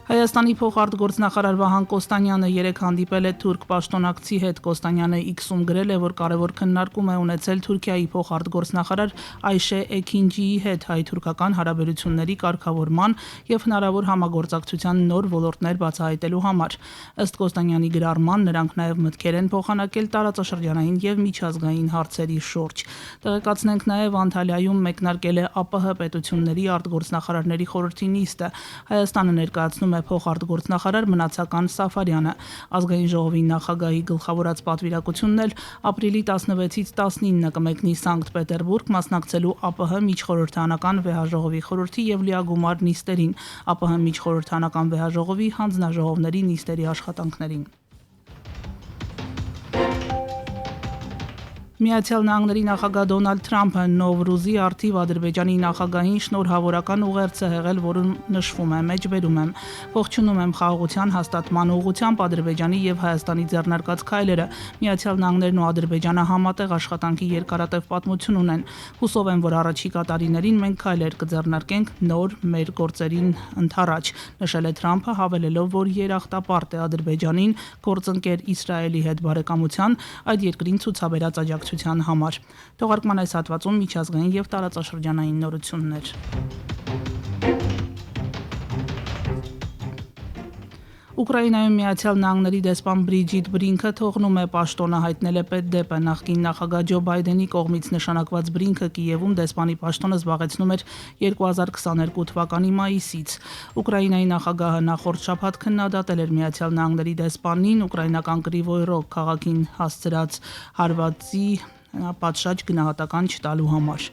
Speaker 7: Հայաստանի փոխարտգործնախարար Վահան Կոստանյանը երեկ հանդիպել է թուրք պաշտոնակցի հետ։ Կոստանյանը X-ում գրել է, որ կարևոր քննարկում է ունեցել Թուրքիայի փոխարտգործնախարար Այշե Էքինջիի հետ հայ-թուրքական հարաբերությունների կարգավորման եւ հնարավոր համագործակցության նոր ոլորտներ բացահայտելու համար։ Ըստ Կոստանյանի գրառման, նրանք նաեւ մտքեր են փոխանակել տարածաշրջանային եւ միջազգային հարցերի շուրջ։ Տեղեկացնենք նաեւ Անտալիայում մեկնարկել է ԱՊՀ պետությունների արտգործնախարարների խորհրդի նիստը։ Հայաստանը ներկայացնում փոխարտգործնախարար Մնացական Սաֆարյանը։ Ազգային ժողովի նախագահի գլխավորած պատվիրակությունն էլ ապրիլի 16-ից 19-ը կմեկնի Սանկտ Պետերբուրգ մասնակցելու ԱՊՀ միջխորհրդանական վեհաժողովի խորհրդի եւ լիագումար նիստերին, ԱՊՀ միջխորհրդանական վեհաժողովի հանձնաժողովների նիստերի աշխատանքներին։ Միացյալ Նահանգների նախագահ Դոնալդ Թրամփը Նովրուզի արդիվ Ադրբեջանի նախագահին շնորհավորական ուղերձ է հղել, որում նշվում է մեջբերում եմ. Ողջունում եմ խաղաղության հաստատման ուղղությամբ Ադրբեջանի եւ Հայաստանի ձեռնարկած քայլերը։ Միացյալ Նահանգներն ու Ադրբեջանը համատեղ աշխատանքի երկարատև պատմություն ունեն։ Հուսով եմ, որ առաջիկա տարիներին մենք քայլեր կձեռնարկենք նոր մեր գործերին ընդառաջ, նշել է Թրամփը, հավելելով, որ երախտապարտ է Ադրբեջանին գործընկեր Իսրայելի հետ բարեկամության, այդ երկրին ցուցաբերած աջակցության համար։ Թողարկման այս հատվածում միջազգային եւ տարածաշրջանային նորություններ։ Ուկրաինայում Միացյալ Նահանգների դեսպան Բրիջիտ Բրինքը թողնում է պաշտոնը, հայտնել է պետդեպը։ Նախկին նախագահ Ջո Բայդենի կողմից նշանակված Բրինքը Կիևում դեսպանի պաշտոնը զբաղեցնում էր 2022 թվականի մայիսից։ Ուկրաինայի նախագահը նախորդ շաբաթ քննադատել էր Միացյալ Նահանգների դեսպանին ուկրաինական Կրիվոյ Ռոգ քաղաքին հասցրած հարվածի պատշաճ գնահատական չտալու համար։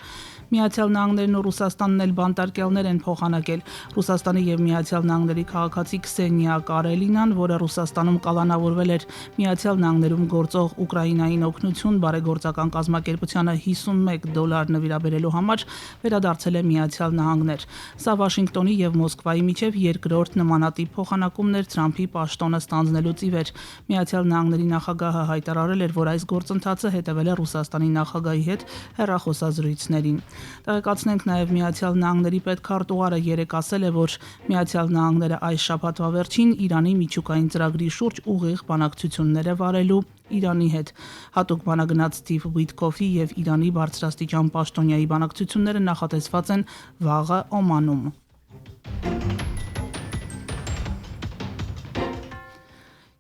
Speaker 7: Միացյալ Նահանգներն ու Ռուսաստանն էլ բանտարկյալներ են փոխանակել։ Ռուսաստանի եւ Միացյալ Նահանգների քաղաքացի Քսենիա Կարելինան, որը Ռուսաստանում կալանավորվել էր Միացյալ Նահանգներում գործող Ուկրաինային օգնություն բարեգործական կազմակերպությանը $51 նվիրաբերելու համար, վերադարձել է Միացյալ Նահանգներ։ Սա Վաշինգտոնի եւ Մոսկվայի միջև երկրորդ նմանատիպ փոխանակումն էր Թրամփի պաշտոնը ստանձնելուց ի վեր։ Միացյալ Նահանգների նախագահը հայտարարել էր, որ այս գործընթացը հետևել է Ռուսաստանի նախագահի հետ հեռախոսազրույցներին։ Տեղեկացնենք նաև Միացյալ Նահանգների պետքարտուղարը երեկ ասել է, որ Միացյալ Նահանգները այս շաբաթվա վերջին Իրանի միջուկային ծրագրի շուրջ ուղիղ բանակցություններ է վարելու Իրանի հետ։ Հատուկ բանագնաց Սթիվ Ուիթկոֆի եւ Իրանի բարձրաստիճան պաշտոնյայի բանակցությունները նախատեսված են վաղը Օմանում։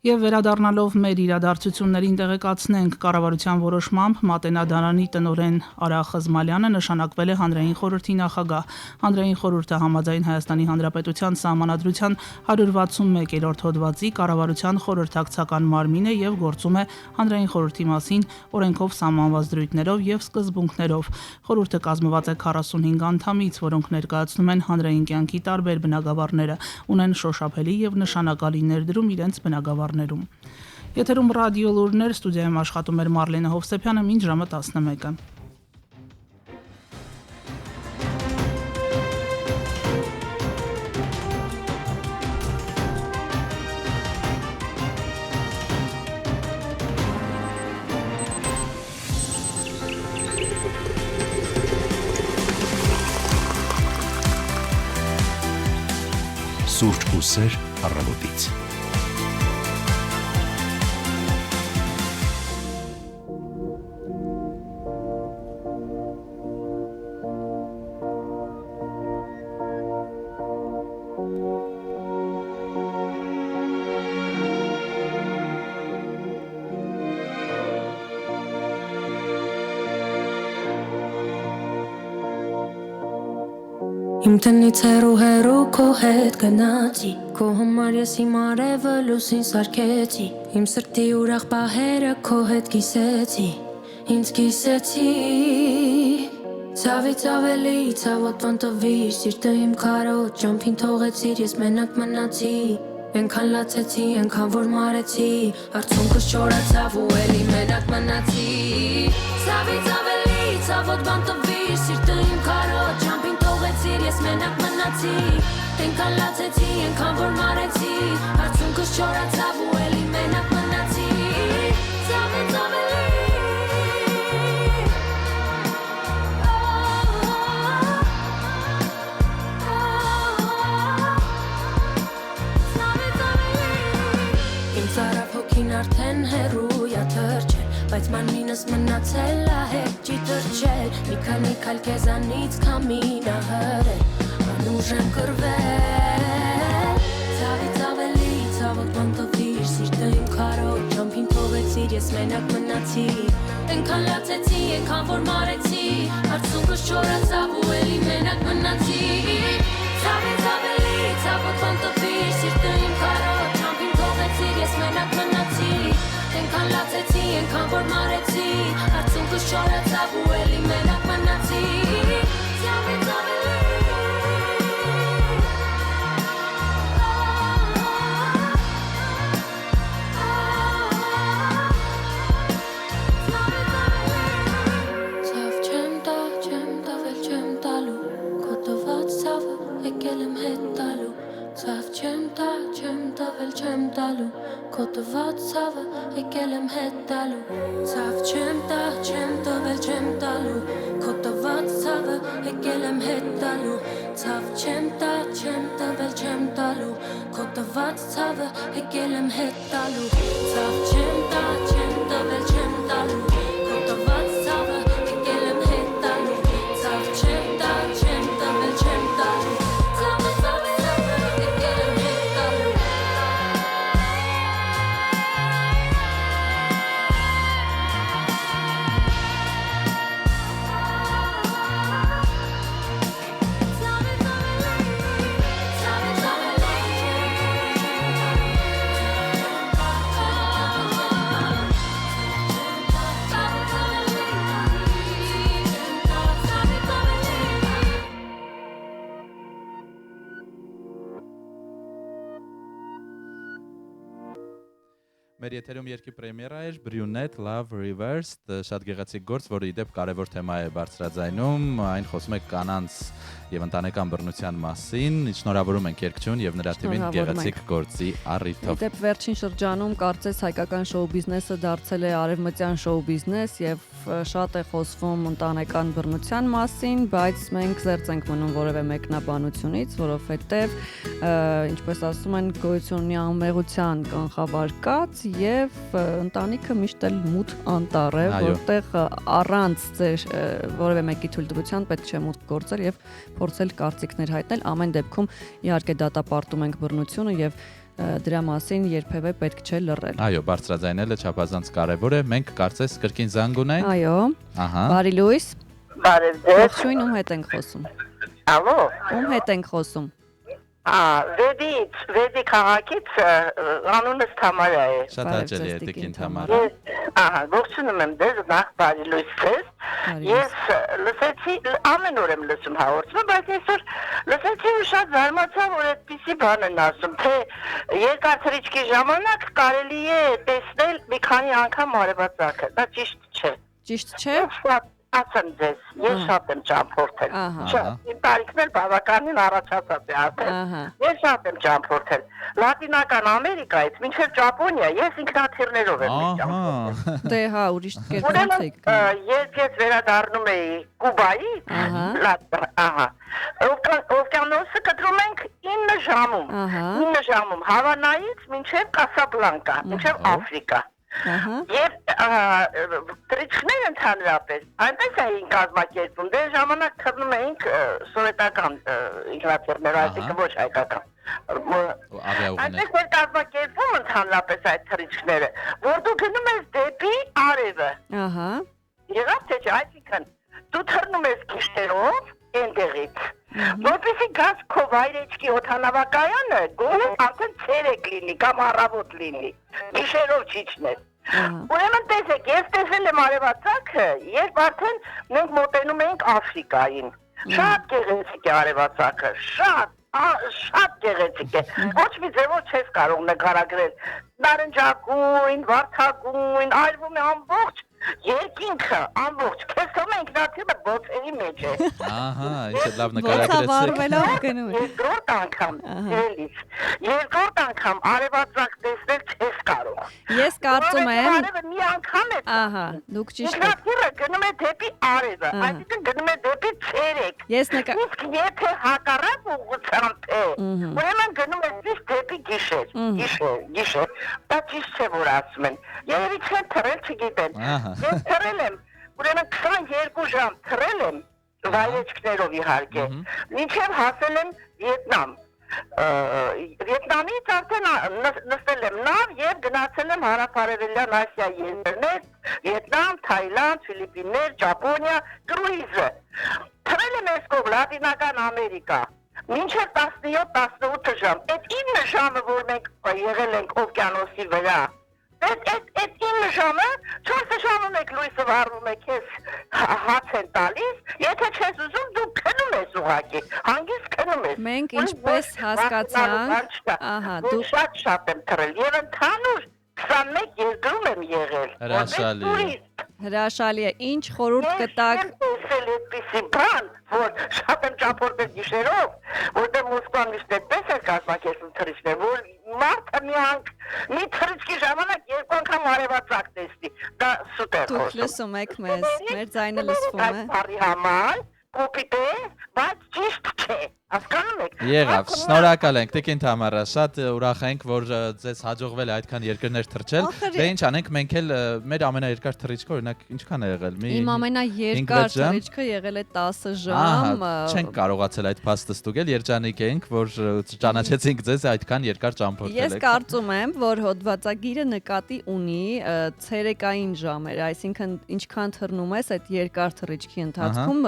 Speaker 7: Եվ վերադառնալով մեր իրադարձություններին տեղեկացնենք կառավարության որոշմամբ Մատենադարանի տնօրեն Արա Խզմալյանը նշանակվել է հանրային խորհրդի նախագահ։ Հանրային խորհուրդը համաձայն Հայաստանի Հանրապետության Սահմանադրության 161-րդ հոդվածի կառավարության խորհրդակցական մարմին է եւ գործում է հանրային խորհրդի մասին օրենքով սահմանված դրույթներով եւ սկզբունքներով։ Խորհուրդը կազմված է 45 անդամից, որոնք ներկայացնում են հանրային կյանքի տարբեր բնագավառները, ունեն շոշափելի եւ նշանակալի ներդրում իրենց բնագավառ Եթերում ռադիո լուրներ, ստուդիայում աշխատում էր Մարլենա Հովսեփյանը, մինչ ժամը 11-ը։
Speaker 1: Սուրճ ու սեր առավոտից։
Speaker 8: Իմ տնից հեռու քո հետ գնացի Քո համար ես իմ արևը լուսին սարքեցի Իմ սրտի ուրախ պահերը քո հետ կիսեցի Ինձ կիսեցի Ցավից ավելի ցավոտ ոնտվիր Սիրտը իմ քարոտ ճամփին թողեցիր Ես մենակ մնացի Ենքան լացեցի, ենքան որ մարեցի Արցունքս չորացավ ու էլի մենակ մնացի Ցավից ավելի ցավոտ ոնտվիր Սիրտը իմ քարոտ ճամփին թողեցիր Ես մենակ մնացի Ենքան լացեցի, ենքան որ մարեցի Արցունքս չորացավ ու էլի մենակ մնացի Ցավից ավելի Արդեն հեռույա թրջել, բայց մանինս մնացել ահետ չի թրջել Մի քանի քայլ քեզանից քամինա հրել, անուժ եմ կրվել Ցավից ավելի ցավոտ ոնտվիր, սիրտը իմ քարոտ ճամփին թողեցիր Ես մենակ մնացի, ենքան լացեցի, ենքան որ մարեցի Արցունքս չորացավ ու էլի մենակ մնացի Ցավից ավելի ցավոտ ոնտվիր, սիրտը իմ քարոտ ճամփին թողեցիր Ես մենակ մնացի Ենքան լացեցի, ենքան որ մարեցի Արցունքս չորացավ ու էլի մենակ մնացի Ցավից ավելի Ցավ չեմ տա, չեմ տավել, չեմ տալու Քո տված ցավը եկել եմ հետ տալու Ցավ չեմ տա, չեմ տավել, չեմ տալու Քո տված ցավը եկել եմ հետ տալու Ցավ չեմ տա, չեմ տվել, չեմ տալու Քո տված ցավը եկել եմ հետ տալու Ցավ չեմ տա, չեմ տվել, չեմ տալու Քո տված ցավը եկել եմ հետ տալու Ցավ չեմ տա, չեմ տվել, չեմ տալու Քո տված ցավը եկել եմ հետ տալու Ցավ չեմ տա, չեմ տվել, չեմ տալու
Speaker 2: Մեր եթերում երկի պրեմիերա էր Brunette Love Reversed, շատ գեղեցիկ գործ, որը իդեպ կարևոր թեմա է բարձրաձայնում, այն խոսում է կանանց եւ ընտանեկան բռնության մասին, շնորհավորում ենք երգչուն եւ նրա թիմին գեղեցիկ գործի առիթով։
Speaker 3: Իդեպ վերջին շրջանում կարծես հայկական շոու բիզնեսը դարձել է արևմտյան շոու բիզնես եւ շատ է խոսվում ընտանեկան բռնության մասին, բայց մենք զերծ ենք մնում որևէ մեկնաբանությունից, որովհետեւ ինչպես ասում են, գոյություն ունի անմեղության կանխավարկած եւ ընտանիքը միշտ էլ մութ անտառ է, որտեղ առանց ձեր որևէ մեկի թույլտվության պետք չէ մուտք գործել եւ փորձել կարծիքներ հայտնել։ Ամեն դեպքում իհարկե դատապարտում ենք բռնությունը եւ դրա մասին երբևէ պետք չէ լռել։
Speaker 2: Այո, բարձրաձայնելը չափազանց կարևոր է։ Մենք կարծես կրկին զանգ ունենք։
Speaker 3: Այո։
Speaker 2: Ահա։
Speaker 3: Բարի լույս։
Speaker 6: Բարև ձեզ։
Speaker 3: Ողջույն, ում հետ ենք խոսում։
Speaker 6: Ալո։
Speaker 3: Ում հետ ենք խոսում։
Speaker 6: Վեդի քաղաքից անունս Թամարա է։
Speaker 2: Շատ հաճելի է Տիկին Թամարա։
Speaker 6: Ողջունում եմ ձեզ, նախ բարի լույս ձեզ։ Ես լսեցի, ամեն օր եմ լսում հաղորդումը, բայց այսօր լսեցի ու շատ զարմացա, որ այդպիսի բան են ասում, թե երկար թռիչքի ժամանակ կարելի է տեսնել մի քանի անգամ արևածագը։ Դա ճիշտ չէ։
Speaker 3: Ճիշտ չէ։
Speaker 6: Ասեմ ձեզ, ես շատ եմ ճամփորդել։ Իմ տարիքն էլ բավականին առաջացած է արդեն։ Ես շատ եմ ճամփորդել։ Լատինական Ամերիկայից մինչև Ճապոնիա ես ինքնաթիռներով եմ ճամփորդել։
Speaker 3: Դե հա, ուրիշ կերպով եք։
Speaker 6: Ես վերադառնում էի Կուբայից, օվկիանոսը կտրում ենք 9 ժամում։ 9 ժամում Հավանայից մինչև Կասաբլանկա, մինչև Աֆրիկա։ Եվ թռիչքներ ընդհանրապես այնպես էին կազմակերպում, դե ժամանակ թռնում էինք սովետական ինքնաթիռներ, այսինքն ոչ հայկական։ Այնպես էր կազմակերպում ընդհանրապես այդ թռիչքները, որ դու գնում ես դեպի արևը։ Եղավ թե չէ, այսինքն դու թռնում ես գիշերով այնտեղից, որպեսզի գաս քո վայրեջքի օդանավակայանը գոնե արդեն ցերեկ լինի կամ առավոտ լինի, գիշերով չիջնես։ Ուրեմն տեսեք, ես տեսել եմ արևածագը, երբ արդեն մենք մոտենում էինք Աֆրիկային։ Շատ գեղեցիկ է արևածագը, շատ գեղեցիկ է։ Ոչ մի ձևով չես կարող նկարագրել։ Նարնջագույն, վարդագույն, այրվում է ամբողջ երկինքը, ամբողջ։ Քեզ թվում է ինքնաթիռը բոցերի մեջ է։
Speaker 2: Ահա, ինչ լավ նկարագրեցիք։
Speaker 3: Վարվելով գնում եք։
Speaker 6: Երկրորդ անգամ արևածագ տեսնել չես կարող։
Speaker 3: Ես կարծում եմ,
Speaker 6: արևը մի անգամ է։
Speaker 3: ահա, դուք ճիշտ եք։
Speaker 6: Ինքնաթիռը գնում է դեպի արևը, այսինքն գնում է դեպի ցերեկ։ Իսկ եթե հակառակ ուղղությամբ է, ուրեմն գնում է դեպի գիշեր։ Դա ճիշտ չէ, որ ասում են։ Երևի չեն թռել, չգիտեմ։ Ես թռել եմ, ուրեմն 22 ժամ թռել եմ, վայրեջքներով իհարկե, մինչև հասել եմ Վիետնամ։ Վիետնամից արդեն նստել եմ նավ և գնացել եմ հարավ-արևելյան Ասիա երկրներ, Վիետնամ, Թայլանդ, Ֆիլիպիններ, Ճապոնիա, կրուիզը։ Թռել եմ այս կողմ Լատինական Ամերիկա, մինչև 17-18 ժամ, այդ 9 ժամը, որ մենք եղել ենք օվկիանոսի վրա, այդ 9 ժամը, 4 ժամում եք լույսը վառվում եք, ես հաց են տալիս, եթե չես ուզում, դու քնում ես ուղղակի, հանգիստ քնում ես։
Speaker 3: Մենք ինչպես հասկացանք,
Speaker 6: դու շատ եմ թռել և ընդհանուր 21 երկրում եմ եղել։
Speaker 3: Հրաշալի է, ինչ խորհուրդ կտաք։
Speaker 6: Ես տեսել այդպիսի բան, որ շատ եմ ճամփորդել գիշերով, որտեղ Մոսկվան միշտ այդպես էր կազմակերպում թռիչքներ, որ մարդը մի թռիչքի ժամանակ երկու անգամ արևածագ տեսնի, դա սուպեր
Speaker 3: Դուք լսում եք մեզ, մեր ձայնը լսվում է։
Speaker 6: Բարի համար, կոպիտ է, բայց ճիշտ չէ, հասկանում եք։
Speaker 2: Եղավ, շնորհակալ ենք Տիկին Թամարա, շատ ուրախ ենք, որ ձեզ հաջողվել է այդքան երկրներ թռչել։ Դե ինչ անենք, մենք էլ մեր ամենաերկար թռիչքը օրինակ ինչքան է եղել։
Speaker 3: Իմ ամենաերկար թռիչքը եղել է 10 ժամ։
Speaker 2: Չենք կարողացել այդ փաստը ստուգել, երջանիկ ենք, որ ճանաչեցինք ձեզ այդքան երկար ճամփորդել եք։
Speaker 3: Ես կարծում եմ, որ հոդվածագիրը նկատի ունի ցերեկային ժամեր, այսինքն ինչքան թռնում ես այդ երկար թռիչքի ընթացքում,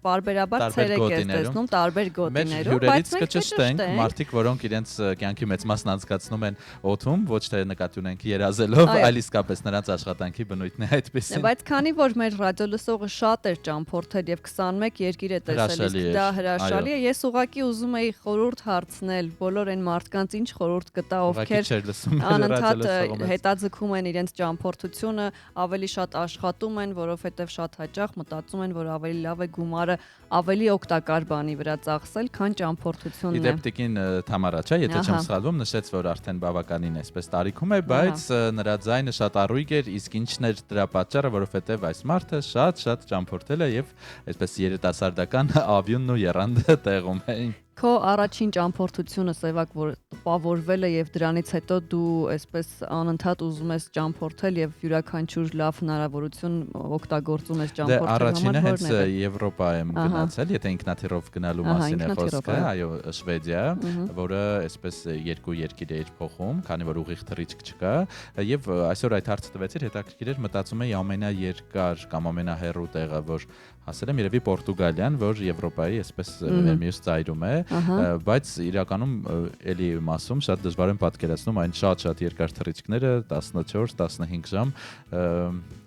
Speaker 3: պարբերաբար ցերեկ ես տեսնում տարբեր գոտիներով,
Speaker 2: բայց մենք կճշտենք մարդիկ, որոնք իրենց կյանքի մեծ մասն անցկացնում են օդում, ոչ թե նկատի ունենք երազելով, այլ իսկապես նրանց աշխատանքի բնույթն է այդպեսին։
Speaker 3: Բայց քանի որ մեր ռադիոլսողը շատ էր ճամփորդել եւ 21 երկիր է տեսել, իսկ դա հրաշալի է, ես ուղղակի ուզում էի խորհուրդ հարցնել բոլոր այն մարդկանց, ինչ խորհուրդ կտա, ովքեր անընդհատ հետաձգում են իրենց ճամփորդությունը, ավելի շատ աշխատում են, որովհետեւ շատ հաճախ մտածում են, որ ավելի լավ է գումարը ավելի օգտակար բանի վրա ծախսել, քան ճամփորդությունն է։
Speaker 2: Իդեպ Տիկին Թամարա, չէ, եթե չեմ սխալվում, նշեց, որ արդեն բավականին այսպես տարիքում է, բայց նրա ձայնը շատ առույգ էր, իսկ ինչն էր դրա պատճառը, որովհետև այս մարդը շատ ճամփորդել է եւ այսպես երիտասարդական ավյունն ու եռանդը տեղում էին։
Speaker 3: Քո առաջին ճամփորդությունը Սևակ, որ տպավորվել է եւ դրանից հետո դու այսպես անընդհատ ուզում ես ճամփորդել եւ յուրաքանչյուր լավ հնարավորություն օգտագործում ես ճամփորդելու համար։
Speaker 2: Առաջինը հենց Եվրոպա եմ գնացել, եթե ինքնաթիռով գնալու մասին է խոսքը, այո, Շվեդիա, որը այսպես երկու երկիր էր փոխում, քանի որ ուղիղ թռիչք չկա, եւ այսօր այդ հարցը տվեցիր, հետաքրքիր էր, մտածում էի ամենաերկար կամ ամենահեռու տեղը, որ հասել եմ երևի Պորտուգալիան, որ Եվրոպայի այսպես մյուս ծայրում է, բայց իրականում էլի մասում շատ դժվար եմ պատկերացնում այն շատ երկար թռիչքները 14-15 ժամ,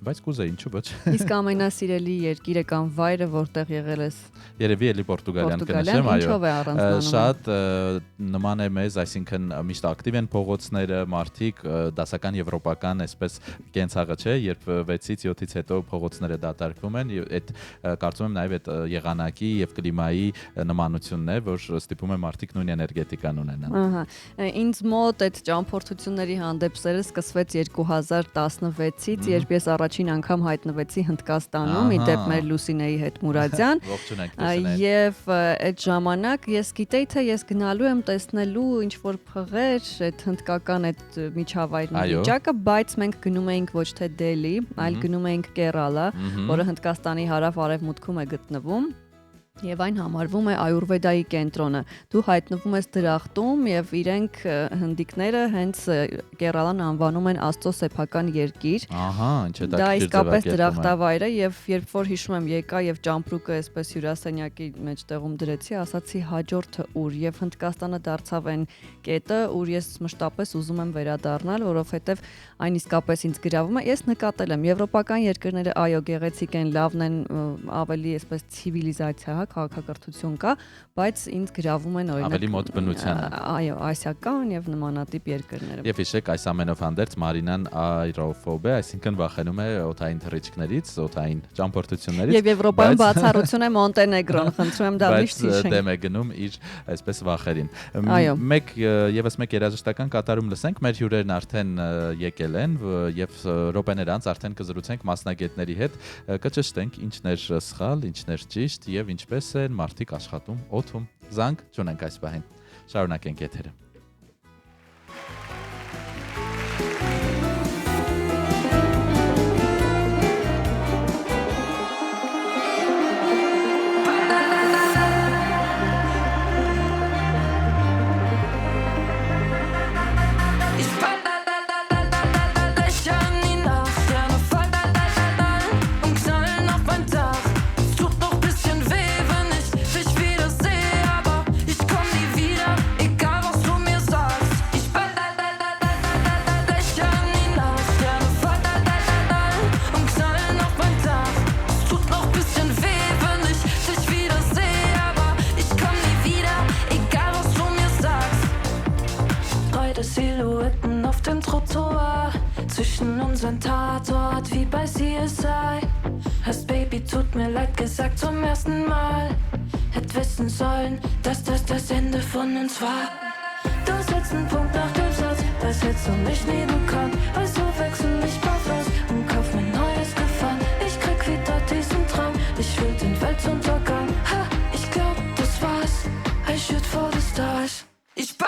Speaker 2: բայց կուզեի, ինչու՞ ոչ։ Իսկ
Speaker 3: ամենասիրելի երկիրը կամ վայրը որտեղ եղել ես։
Speaker 2: Երևի էլի Պորտուգալիան կնշեմ, այո։ Շատ նման է մեզ, այսինքն միշտ ակտիվ են փողոցները, մարդիկ դասական եվրոպական այսպես կենցաղը չէ, երբ 6-ից 7-ից հետո փողոցները դատարկվում են, այդ կարծում եմ նաև այդ եղանակի եւ կլիմայի նմանությունն է, որ ստիպում է մարդիկ նույն էներգետիկան ունենան։
Speaker 3: Ահա։ Ինձ մոտ այդ ճամփորդությունների հանդեպ սերը սկսվեց 2016-ից, երբ ես առաջին անգամ հայտնվեցի Հնդկաստանում, իդեպ մեր Լուսինեի հետ Մուրադյան։
Speaker 2: Ողջունենք
Speaker 3: Լուսինե։ Եվ այդ ժամանակ ես գիտեի, թե ես գնալու եմ տեսնելու ինչ որ փղեր, այդ հնդկական այդ միջավայրի վիճակը, բայց մենք գնում էինք ոչ թե Դելի, այլ գնում էինք Կերալա, որը Հնդկաստանի հարավ-արևմուտքում է գտնվում։ Եվ այն համարվում է Այուրվեդայի կենտրոնը։ Դու հայտնվում ես դրախտում եւ իրենք հնդիկները հենց Կերալան անվանում են Աստծո սեփական երկիր։
Speaker 2: Ահա, ինչ է դա։
Speaker 3: Դա իսկապես դրախտավայր է եւ երբ որ հիշում եմ եկա եւ ճամպրուկը այսպես հյուրասենյակի մեջտեղում դրեցի, ասացի հաջորդը ուր եւ Հնդկաստանը դարձավ այն կետը, ուր ես մշտապես ուզում եմ վերադառնալ, որովհետեւ այն իսկապես ինձ գրավում է։ Ես նկատել եմ եվրոպական երկրները այո գեղեցիկ են, լավն են, ավելի այսպես ցիվիլիզացիա քաղաքակրթություն կա, բայց ինձ գրավում են օրինակ
Speaker 2: ավելի մոտ բնությանը։
Speaker 3: Այո, ասիական եւ նմանատիպ երկրները։
Speaker 2: Եվ հիշեք, այս ամենով հանդերձ Մարինան այրոֆոբ է, այսինքն վախենում է օդային թռիչքներից, օդային ճամփորդություններից։
Speaker 3: Եվ Եվրոպայում բացառություն է Մոնտենեգրոն, խնդրում եմ դա միշտ հիշենք։
Speaker 2: Բայց դեմ է գնում իր այսպես վախերին։ Եվս մեկ երաժշտական կատարում լսենք, մեր հյուրերն արդեն եկել են եւ րոպեներ անց արդեն կզրուցենք մասնագետների հետ, կճշտենք ինչն էր սխալ, ինչն էր ճիշտ եւ ինչպես են մարդիկ աշխատում օդում։ Զանգ չունենք այս պահին։ Շարունակենք եթերը։
Speaker 8: Silhouetten auf dem Trottoir, zwischen unseren Tatort wie bei CSI. Hast Baby, tut mir leid gesagt zum ersten Mal. Hätt wissen sollen, dass das Ende von uns war. Du setzt einen Punkt nach dem Satz, das hättest du mich nie bekannt. Also wechsel ich barfuß und kauf mir neues Gefallen. Ich krieg wieder diesen Traum, ich will den Weltuntergang. Ha, ich glaub, das war's. I shoot for the stars. Ich ball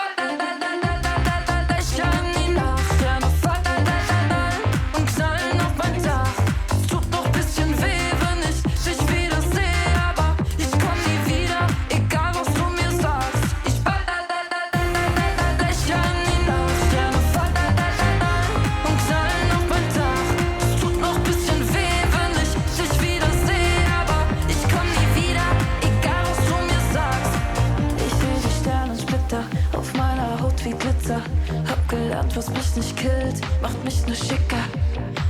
Speaker 8: was mich nicht killt, macht mich nur schicker.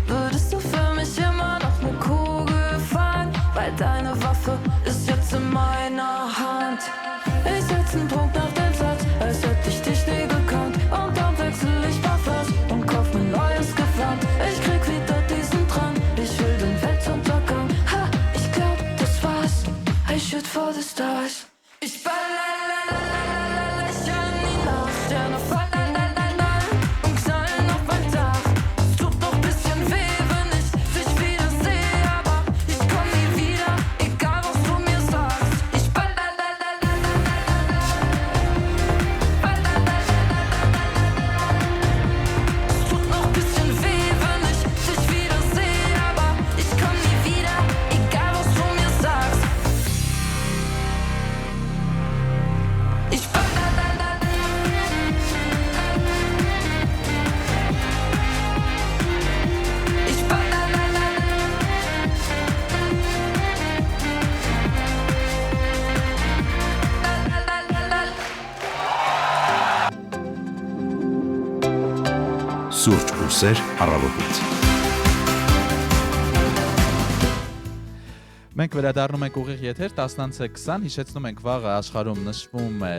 Speaker 8: Würdest du für mich immer noch eine Kugel fahren? Weil deine Waffe ist jetzt in meiner Hand. Ich setz einen Punkt nach dem Satz, als hätte ich dich nie gekannt. Und dann wechsel ich barfuß und kauf mir neues Gewand. Ich krieg wieder diesen Drang, ich will den Weltuntergang. Ha, ich glaub, das war's. I shoot for the stars. Ich
Speaker 1: Սուրճ ու սեր առավոտից։
Speaker 2: Մենք վերադառնում ենք ուղիղ եթեր 10:20, հիշեցնում ենք վաղը աշխարհում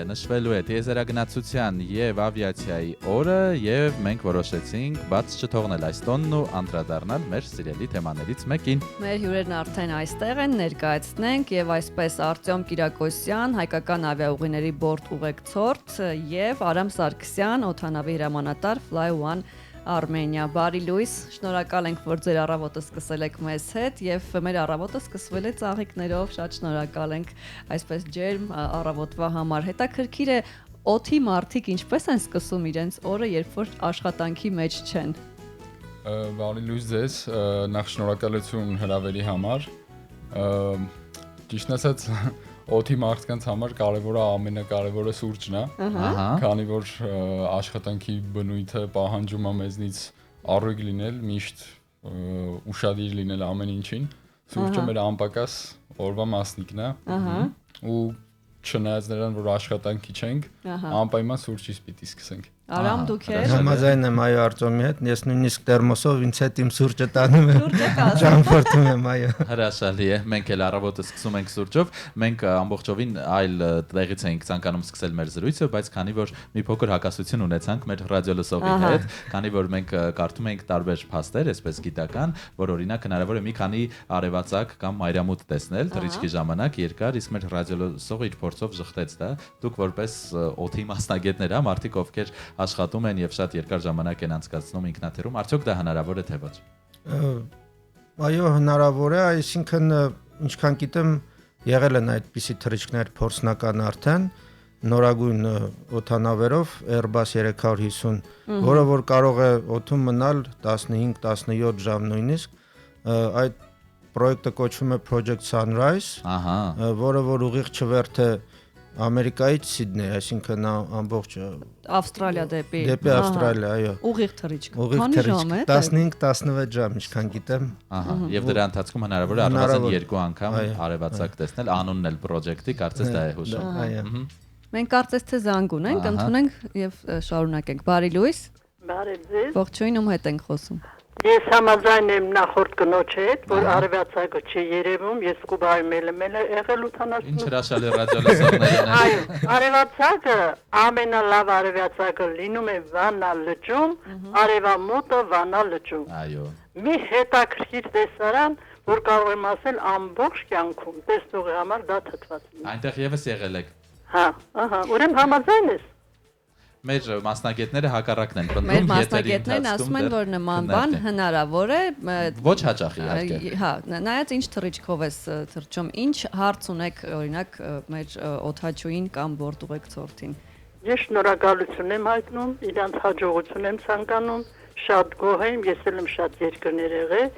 Speaker 2: նշվելու է տիեզերագնացության եւ ավիացիայի օրը եւ մենք որոշեցինք բաց չթողնել այս տոնն ու անդրադառնալ մեր սիրելի թեմաներից մեկին։
Speaker 3: Մեր հյուրերն արդեն այստեղ են, ներկայացնենք եւ այսպես Արտյոմ Կիրակոսյան, հայկական ավիաուղիների բորդ ուղեկցորդ եւ Արամ Սարգսյան, օդանավի հրամանատար Fly One Armenia, բարի լույս, շնորհակալ ենք, որ ձեր առավոտը սկսել եք մեզ հետ եւ մեր առավոտը սկսվել է ծաղիկներով, շատ շնորհակալ ենք այսպես ջերմ առավոտվա համար։ Հետաքրքիր է օդի մարդիկ ինչպես են սկսում իրենց օրը, երբ որ աշխատանքի մեջ չեն։
Speaker 9: Բարի լույս ձեզ, նախ շնորհակալություն հրավերի համար։ Ճիշտն ասած, օդի մարդկանց համար կարևորը ամենակարևորը սուրճն է, քանի որ աշխատանքի բնույթը պահանջում է մեզնից առույգ լինել, միշտ ուշադիր լինել ամեն ինչին։ Սուրճը մեր անպակաս օրվա մասնիկն է, ու չնայած նրան, որ աշխատանքի չենք, անպայման սուրճից պիտի սկսենք։
Speaker 3: Արամ դուք եք։
Speaker 10: Համաձայն եմ այո Արտյոմի հետ, ես նույնիսկ տերմոսով ինձ հետ իմ սուրճը տանում եմ։ Ճամփորդում եմ այո։
Speaker 2: Հրաշալի է, մենք էլ առավոտը սկսում ենք սուրճով, մենք ամբողջովին այլ տեղից էինք ցանկանում սկսել մեր զրույցը, բայց քանի որ մի փոքր հակասություն ունեցանք մեր ռադիոլսողի հետ, քանի որ մենք կարդում էինք տարբեր փաստեր, այսպես գիտական, որ օրինակ հնարավոր է մի քանի արևածագ կամ մայրամուտ տեսնել թռիչքի ժամանակ երկար, իսկ մեր ռադիոլսողը իր փորձով ժխտեց դա։ Դուք որպես օդի մասնագետներ, մարդիկ ովքեր աշխատում են եւ շատ երկար ժամանակ են անցկացնում ինքնաթիռում, արդյոք դա հնարավոր է թե ոչ։
Speaker 10: Այո, հնարավոր է, այսինքն ինչքան գիտեմ, եղել են այդպիսի թռիչքներ փորձնական արդեն նորագույն օդանավերով Airbus 350, որը որ կարող է օդում մնալ 15-17 ժամ նույնիսկ, այդ պրոյեկտը կոչվում է Project Sunrise, որը որ ուղիղ չվերթ է Ամերիկայից Սիդնեյ, այսինքն ամբողջ
Speaker 3: Ավստրալիա դեպի
Speaker 10: Ավստրալիա, այո։
Speaker 3: Ուղիղ թռիչք։
Speaker 10: Քանի ժամ է։ 15-16 ժամ, ինչքան գիտեմ։
Speaker 2: Եվ դրա ընթացքում հնարավոր է առնվազն 2 անգամ արևածագ տեսնել, անունն էլ պրոջեկտի, կարծես դա է հուշում։
Speaker 3: Այո։ Մենք կարծես թե զանգ ունենք, ընդունենք եւ շարունակենք։ Բարի լույս։
Speaker 6: Բարի ձեզ։
Speaker 3: Ողջույն, ում հետ ենք խոսում։
Speaker 6: Ես համաձայն եմ նախորդ կնոջ հետ, որ արևածագը չի երևում, ես Կուբայում եմ եղել 80։
Speaker 2: Ինչ հրաշալի ռադիոլսողներ են։
Speaker 6: Այո, արևածագը ամենալավ արևածագը լինում է Վանա լճում, արևամուտը Վանա լճում։
Speaker 2: Այո։
Speaker 6: Մի հետաքրքիր տեսարան, որ կարող եմ ասել ամբողջ կյանքում տեսնողի համար դա թթված է։
Speaker 2: Այնտեղ եւս եղել եք։
Speaker 6: Հա, ուրեմն համաձայն ես։
Speaker 2: Մեր մասնագետները հակառակն են պնդում,
Speaker 3: մեր մասնագետներն ասում են, որ նման բան հնարավոր է
Speaker 2: ոչ հաճախ իհարկե։
Speaker 3: Հա, նայած ինչ թռիչքով ես թռչում, ինչ հարց ունեք օրինակ մեր օդաչուին կամ բորդ ուղեկցորդին։
Speaker 6: Ես շնորհակալություն եմ հայտնում, իրանց հաջողություն եմ ցանկանում, շատ գոհ եմ, ես էլ եմ շատ երկրներ եղել,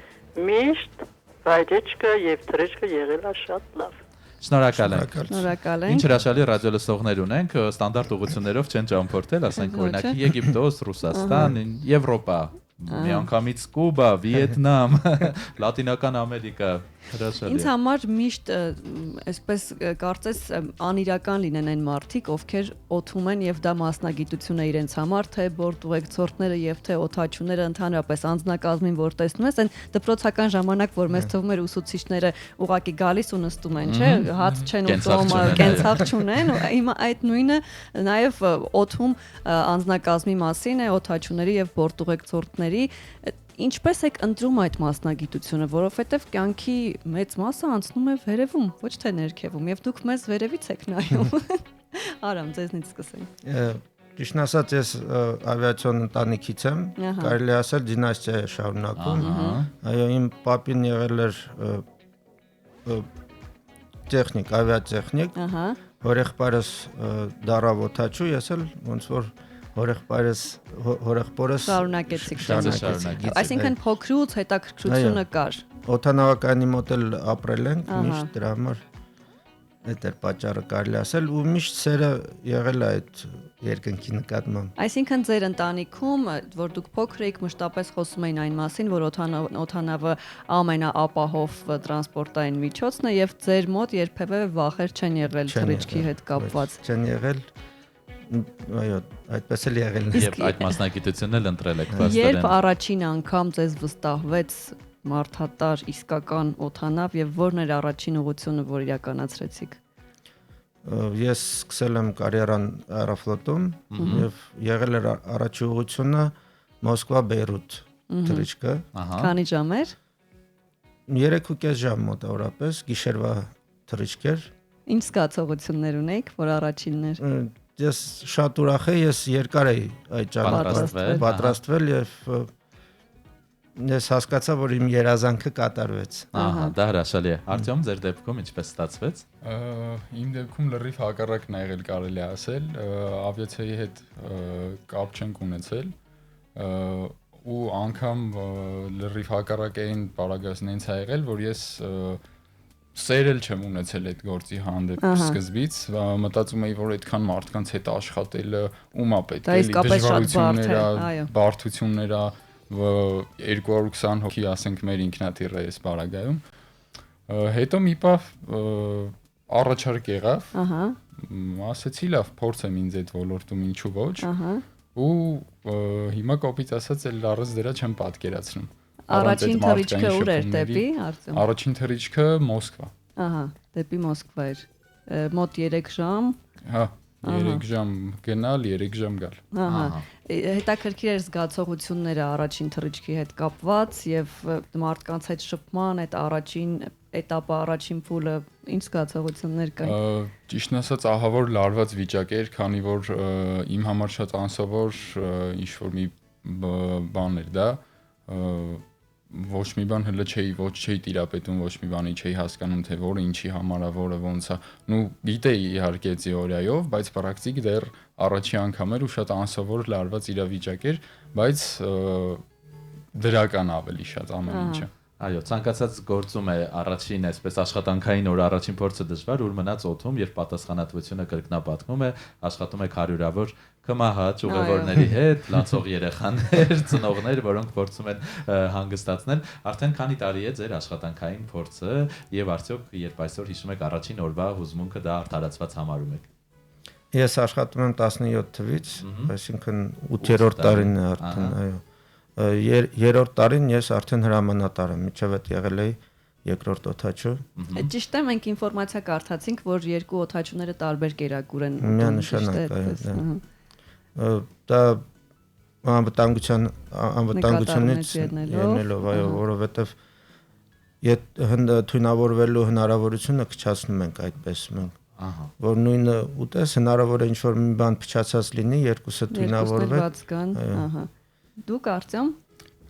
Speaker 6: միշտ վայրեջքը եւ թռիչքը եղել է շատ լավ։
Speaker 2: Շնորհակալ ենք։
Speaker 3: Շնորհակալ ենք։
Speaker 2: Ինչ հրաշալի ռադիոլսողներ ունենք, ստանդարտ ուղղություններով չեն ճամփորդել, ասենք օրինակ Եգիպտոս, Ռուսաստան, Եվրոպա, միանգամից Կուբա, Վիետնամ, Լատինական Ամերիկա, հրաշալի։
Speaker 3: Ինձ համար միշտ այսպես կարծես անիրական լինեն այն մարդիկ, ովքեր օդում են եւ դա մասնագիտություն է իրենց համար, թե բորդ ուղեկցորդները եւ թե օդաչուները ընդհանրապես անձնակազմին, որ տեսնում ես, այն դպրոցական ժամանակ, որ մեզ թվում էր ուսուցիչները ուղակի գալիս ու նստում են, չէ, հաց չեն ուտում, կենցաղ չունեն, հիմա այդ նույնը նաեւ օդում անձնակազմի մասին է, օդաչուների եւ բորդ ուղեկցորդների Ինչպես եք ընտրում այդ մասնագիտությունը, որովհետև կյանքի մեծ մասը անցնում է վերևում, ոչ թե ներքևում, եւ դուք մեզ վերևից եք նայում։ Արամ, ձեզնից սկսենք։
Speaker 10: Ճիշտն ասած, ես ավիացիոն ընտանիքից եմ, կարելի ասել դինաստիա է շարունակում։ Այո, իմ պապին եղել էր տեխնիկ, ավիատեխնիկ, հորեղբայրս դառավ օդաչու, ես էլ ոնց որ հորեղբորս
Speaker 3: շարունակեցիք։
Speaker 10: Այսինքն
Speaker 3: փոքրուց հետաքրքրությունը կար։
Speaker 10: Օդանավակայանի մոտ էլ ապրել ենք, միշտ դրա համար այդ էր պատճառը կարելի ասել ու միշտ սերը եղել է այդ երկնքի նկատմամբ։
Speaker 3: Այսինքն ձեր ընտանիքում, որ դուք փոքր եք, մշտապես խոսում էին այն մասին, որ օդանավը ամենաապահով տրանսպորտային միջոցն է եւ ձեր մոտ երբևէ վախեր չեն եղել թռիչքի հետ կապված։
Speaker 10: Չեն եղել։ Այո, այդպես էլ եղել է։
Speaker 2: Եվ այդ մասնագիտությունն էլ ընտրել եք բաստորեն։
Speaker 3: Երբ առաջին անգամ ձեզ վստահվեց մարդատար իսկական օդանավ եւ ո՞րն էր առաջին ուղղությունը, որ իրականացրեցիք։
Speaker 10: Ես սկսել եմ կարիերան Aeroflot-ում եւ եղել էր առաջի ուղղությունը Մոսկվա-Բեյրութ թռիչքը։
Speaker 3: Քանի ժամ էր։
Speaker 10: 3.5 ժամ մոտավորապես, գիշերվա թռիչք էր։
Speaker 3: Ինչ զգացողություններ ունեիք, որ առաջինն էր։
Speaker 10: Ես շատ ուրախ եմ, ես երկար էի այդ ճանապարհին պատրաստվել եւ ես հասկացա, որ իմ երազանքը կատարվեց։
Speaker 2: Ահա, դա հրաշալի է։ Արտյոմ, ձեր դեպքում ինչպես ստացվեց։
Speaker 9: Իմ դեպքում լրիվ հակառակն է եղել, կարելի է ասել, ավիացիայի հետ կապ չենք ունեցել ու անգամ լրիվ հակառակ էին պարագայում ինձ ա եղել, որ ես սերել չեմ ունեցել այդ գործի հանդեպ սկզբից, մտածում էի, որ այդքան մարդկանց հետ աշխատելը ումա պետք է լի դժվարությունները, բարդությունները 220 հոգի ասենք մեր ինքնաթիռը էս պարագայում հետո մի պահ առաջարկ եղավ ասեցի լավ փորձեմ ինձ այդ ոլորտում ինչու ոչ ու հիմա կոպիտ ասած էլ առանց դրա չեմ պատկերացնում
Speaker 3: Առաջին թռիչքը ուր էր դեպի Արտյոմ։
Speaker 9: Առաջին թռիչքը Մոսկվա։
Speaker 3: Ահա, դեպի Մոսկվա էր։ Մոտ 3 ժամ։
Speaker 9: Հա, 3 ժամ գնալ, 3 ժամ գալ։
Speaker 3: Ահա։ Հետաքրքիր էր զգացողությունները առաջին թռիչքի հետ կապված եւ մարդկանց հետ շփման այդ առաջին էտապը, առաջին փուլը ինչ զգացողություններ կային։
Speaker 9: Ճիշտն ասած, ահա որ լարված վիճակ էր, քանի որ իմ համար շատ անսովոր ինչ որ մի բան էր դա ոչ մի բան հələ չէի տիրապետում, ոչ մի բանի չէի հասկանում, թե որը ինչի համար է, որը ոնց է։ Նու գիտեի իհարկե թեորիայով, բայց պրակտիկ դեռ առաջի անգամ էր ու շատ անսովոր լարված իրավիճակ էր, բայց դրական ավելի շատ ամեն ինչը։
Speaker 2: Այո, ցանկացած գործում է առաջին այսպես աշխատանքային օր առաջին փորձը դժվար, ուր մնաց օդում, երբ պատասխանատվությունը կրկնապատկվում է, աշխատում եք հարյուրավոր կմահաճ ուղևորների հետ, լացող երեխաներ, ծնողներ, որոնք փորձում են հանգստացնել։ Արդեն քանի տարի է ձեր աշխատանքային փորձը եւ արդյոք երբ այսօր հիշում եք առաջին օրվա հուզմունքը դա արդարացված համարում եք։
Speaker 10: Ես աշխատում եմ 17 թվից, այսինքն 8-րդ տարին է արդեն, այո։ Երրորդ տարին ես արդեն հրամանատար եմ, միջև այդ եղել էի երկրորդ օդաչու։
Speaker 3: Ճիշտ է, մենք ինֆորմացիա կարդացինք, որ երկու օդաչուները տարբեր կերակուր են։
Speaker 10: Միանշանակ, այո։ Դա անվտանգությունից ելնելով, այո, որովհետև թույնավորվելու հնարավորությունը քչացնում ենք այդպես մենք։ Որ նույնը ուտես հնարավոր է ինչ-որ մի բան փչացած լինի, երկուսը թույնավորվեն։
Speaker 3: Ահա։ Դուք Արտյոմ։